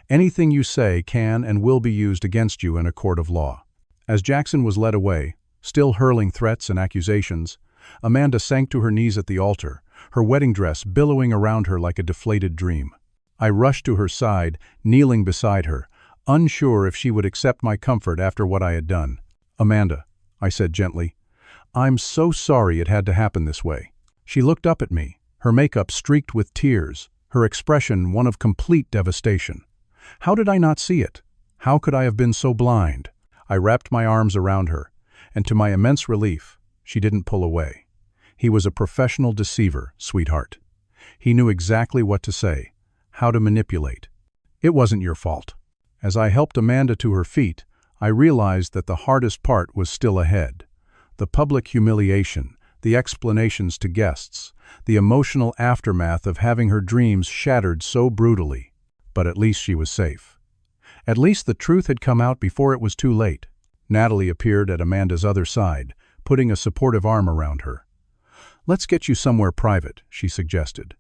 Anything you say can and will be used against you in a court of law." As Jackson was led away, still hurling threats and accusations, Amanda sank to her knees at the altar, her wedding dress billowing around her like a deflated dream. I rushed to her side, kneeling beside her, unsure if she would accept my comfort after what I had done. "Amanda," I said gently, "I'm so sorry it had to happen this way." She looked up at me, her makeup streaked with tears, her expression one of complete devastation. How did I not see it? How could I have been so blind? I wrapped my arms around her, and to my immense relief, she didn't pull away. He was a professional deceiver, sweetheart. He knew exactly what to say, how to manipulate. It wasn't your fault. As I helped Amanda to her feet, I realized that the hardest part was still ahead. The public humiliation, the explanations to guests, the emotional aftermath of having her dreams shattered so brutally. But at least she was safe. At least the truth had come out before it was too late. Natalie appeared at Amanda's other side, putting a supportive arm around her. "Let's get you somewhere private," she suggested.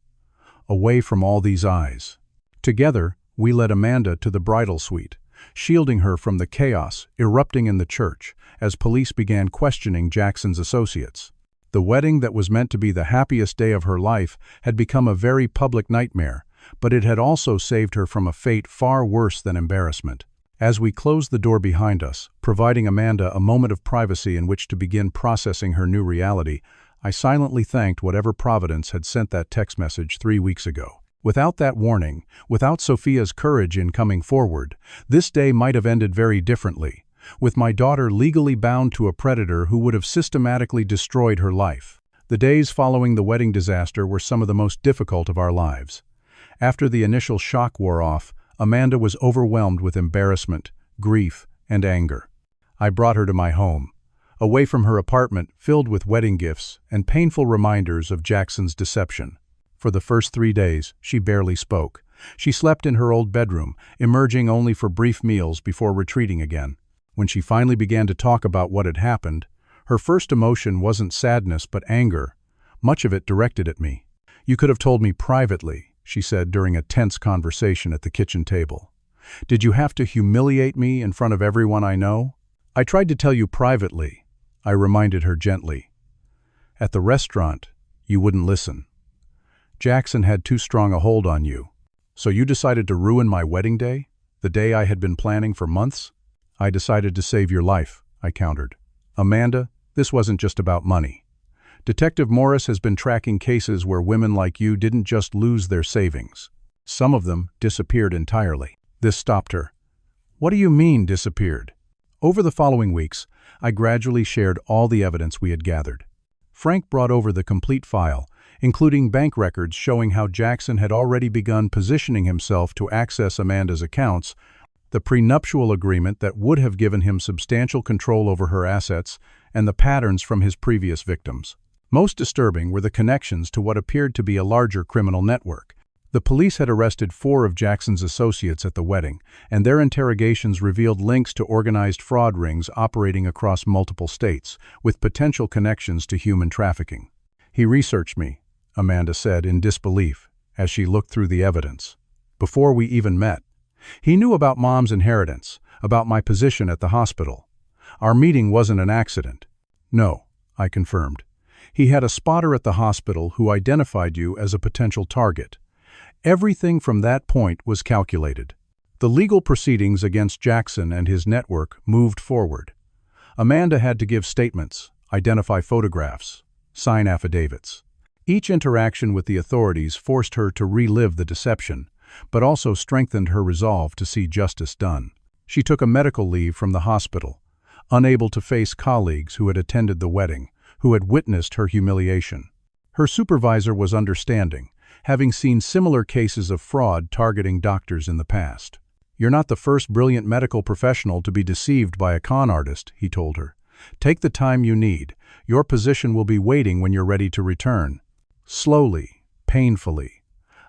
"Away from all these eyes." Together, we led Amanda to the bridal suite, shielding her from the chaos erupting in the church as police began questioning Jackson's associates. The wedding that was meant to be the happiest day of her life had become a very public nightmare, but it had also saved her from a fate far worse than embarrassment. As we closed the door behind us, providing Amanda a moment of privacy in which to begin processing her new reality, I silently thanked whatever Providence had sent that text message 3 weeks ago. Without that warning, without Sophia's courage in coming forward, this day might have ended very differently, with my daughter legally bound to a predator who would have systematically destroyed her life. The days following the wedding disaster were some of the most difficult of our lives. After the initial shock wore off, Amanda was overwhelmed with embarrassment, grief, and anger. I brought her to my home, away from her apartment filled with wedding gifts and painful reminders of Jackson's deception. For the first 3 days, she barely spoke. She slept in her old bedroom, emerging only for brief meals before retreating again. When she finally began to talk about what had happened, her first emotion wasn't sadness but anger, much of it directed at me. "You could have told me privately," she said during a tense conversation at the kitchen table. "Did you have to humiliate me in front of everyone I know?" "I tried to tell you privately," I reminded her gently. "At the restaurant, you wouldn't listen. Jackson had too strong a hold on you. So you decided to ruin my wedding day, the day I had been planning for months?" "I decided to save your life," I countered. "Amanda, this wasn't just about money. Detective Morris has been tracking cases where women like you didn't just lose their savings. Some of them disappeared entirely. This stopped her. What do you mean, disappeared? Over the following weeks, I gradually shared all the evidence we had gathered. Frank brought over the complete file, including bank records showing how Jackson had already begun positioning himself to access Amanda's accounts, the prenuptial agreement that would have given him substantial control over her assets, and the patterns from his previous victims. Most disturbing were the connections to what appeared to be a larger criminal network. The police had arrested 4 of Jackson's associates at the wedding, and their interrogations revealed links to organized fraud rings operating across multiple states, with potential connections to human trafficking. He researched me, Amanda said in disbelief, as she looked through the evidence. Before we even met. He knew about Mom's inheritance, about my position at the hospital. Our meeting wasn't an accident. No, I confirmed. He had a spotter at the hospital who identified you as a potential target. Everything from that point was calculated. The legal proceedings against Jackson and his network moved forward. Amanda had to give statements, identify photographs, sign affidavits. Each interaction with the authorities forced her to relive the deception, but also strengthened her resolve to see justice done. She took a medical leave from the hospital, unable to face colleagues who had attended the wedding, who had witnessed her humiliation. Her supervisor was understanding, having seen similar cases of fraud targeting doctors in the past. You're not the first brilliant medical professional to be deceived by a con artist, he told her. Take the time you need. Your position will be waiting when you're ready to return. Slowly, painfully,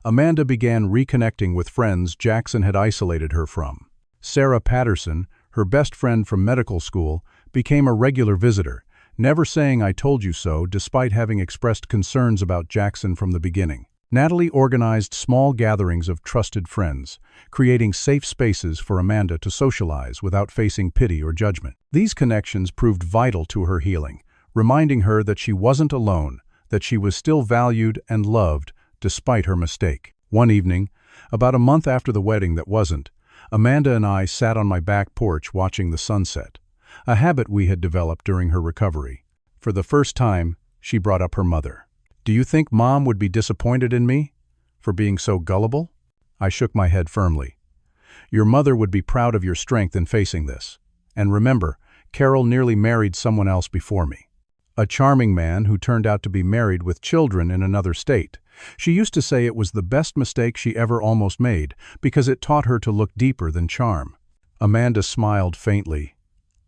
Amanda began reconnecting with friends Jackson had isolated her from. Sarah Patterson, her best friend from medical school, became a regular visitor, never saying "I told you so" despite having expressed concerns about Jackson from the beginning. Natalie organized small gatherings of trusted friends, creating safe spaces for Amanda to socialize without facing pity or judgment. These connections proved vital to her healing, reminding her that she wasn't alone, that she was still valued and loved despite her mistake. One evening, about a month after the wedding that wasn't, Amanda and I sat on my back porch watching the sunset, a habit we had developed during her recovery. For the first time, she brought up her mother. Do you think Mom would be disappointed in me for being so gullible? I shook my head firmly. Your mother would be proud of your strength in facing this. And remember, Carol nearly married someone else before me. A charming man who turned out to be married with children in another state. She used to say it was the best mistake she ever almost made because it taught her to look deeper than charm. Amanda smiled faintly.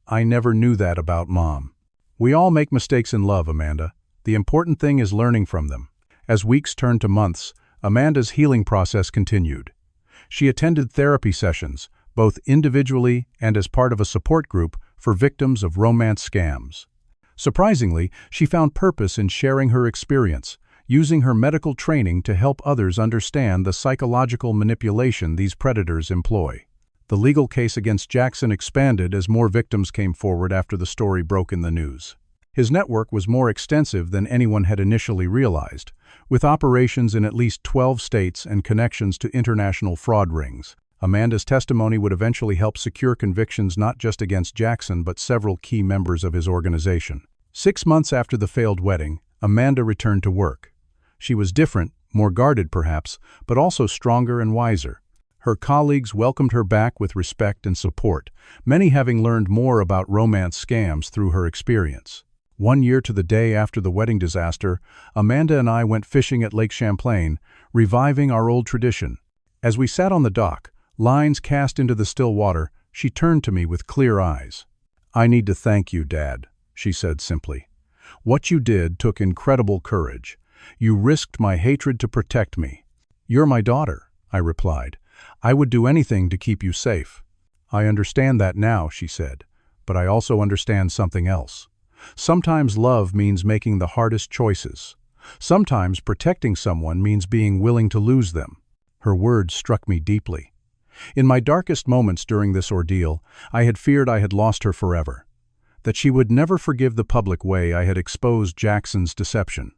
I never knew that about Mom. We all make mistakes in love, Amanda. The important thing is learning from them. As weeks turned to months, Amanda's healing process continued. She attended therapy sessions, both individually and as part of a support group for victims of romance scams. Surprisingly, she found purpose in sharing her experience, using her medical training to help others understand the psychological manipulation these predators employ. The legal case against Jackson expanded as more victims came forward after the story broke in the news. His network was more extensive than anyone had initially realized, with operations in at least 12 states and connections to international fraud rings. Amanda's testimony would eventually help secure convictions not just against Jackson but several key members of his organization. 6 months after the failed wedding, Amanda returned to work. She was different, more guarded perhaps, but also stronger and wiser. Her colleagues welcomed her back with respect and support, many having learned more about romance scams through her experience. 1 year to the day after the wedding disaster, Amanda and I went fishing at Lake Champlain, reviving our old tradition. As we sat on the dock, lines cast into the still water, she turned to me with clear eyes. I need to thank you, Dad, she said simply. What you did took incredible courage. You risked my hatred to protect me. You're my daughter, I replied. I would do anything to keep you safe. I understand that now, she said, but I also understand something else. Sometimes love means making the hardest choices. Sometimes protecting someone means being willing to lose them. Her words struck me deeply. In my darkest moments during this ordeal, I had feared I had lost her forever, that she would never forgive the public way I had exposed Jackson's deception.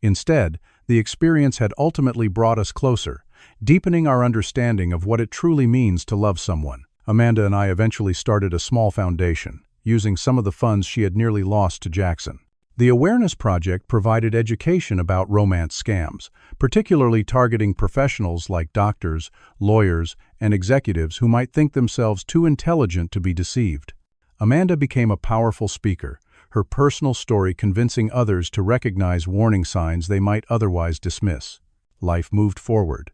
Instead, the experience had ultimately brought us closer, deepening our understanding of what it truly means to love someone. Amanda and I eventually started a small foundation, using some of the funds she had nearly lost to Jackson. The Awareness Project provided education about romance scams, particularly targeting professionals like doctors, lawyers, and executives who might think themselves too intelligent to be deceived. Amanda became a powerful speaker, her personal story convincing others to recognize warning signs they might otherwise dismiss. Life moved forward.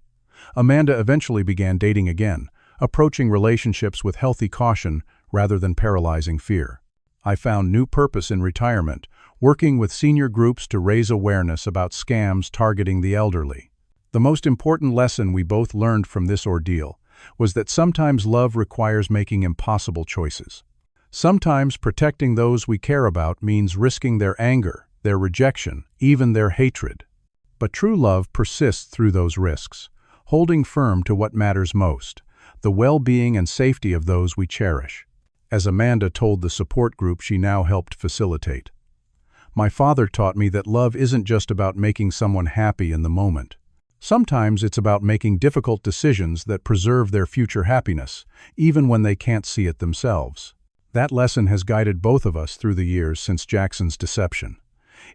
Amanda eventually began dating again, approaching relationships with healthy caution rather than paralyzing fear. I found new purpose in retirement, working with senior groups to raise awareness about scams targeting the elderly. The most important lesson we both learned from this ordeal was that sometimes love requires making impossible choices. Sometimes protecting those we care about means risking their anger, their rejection, even their hatred. But true love persists through those risks, holding firm to what matters most, the well-being and safety of those we cherish. As Amanda told the support group she now helped facilitate, "My father taught me that love isn't just about making someone happy in the moment. Sometimes it's about making difficult decisions that preserve their future happiness, even when they can't see it themselves." That lesson has guided both of us through the years since Jackson's deception.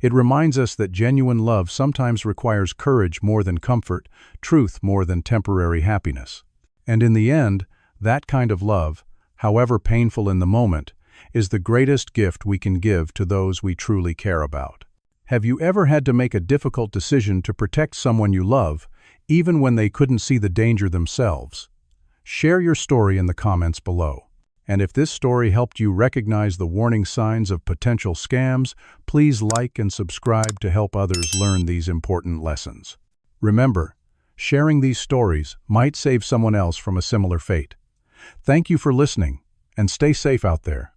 It reminds us that genuine love sometimes requires courage more than comfort, truth more than temporary happiness. And in the end, that kind of love, however painful in the moment, is the greatest gift we can give to those we truly care about. Have you ever had to make a difficult decision to protect someone you love, even when they couldn't see the danger themselves? Share your story in the comments below. And if this story helped you recognize the warning signs of potential scams, please like and subscribe to help others learn these important lessons. Remember, sharing these stories might save someone else from a similar fate. Thank you for listening, and stay safe out there.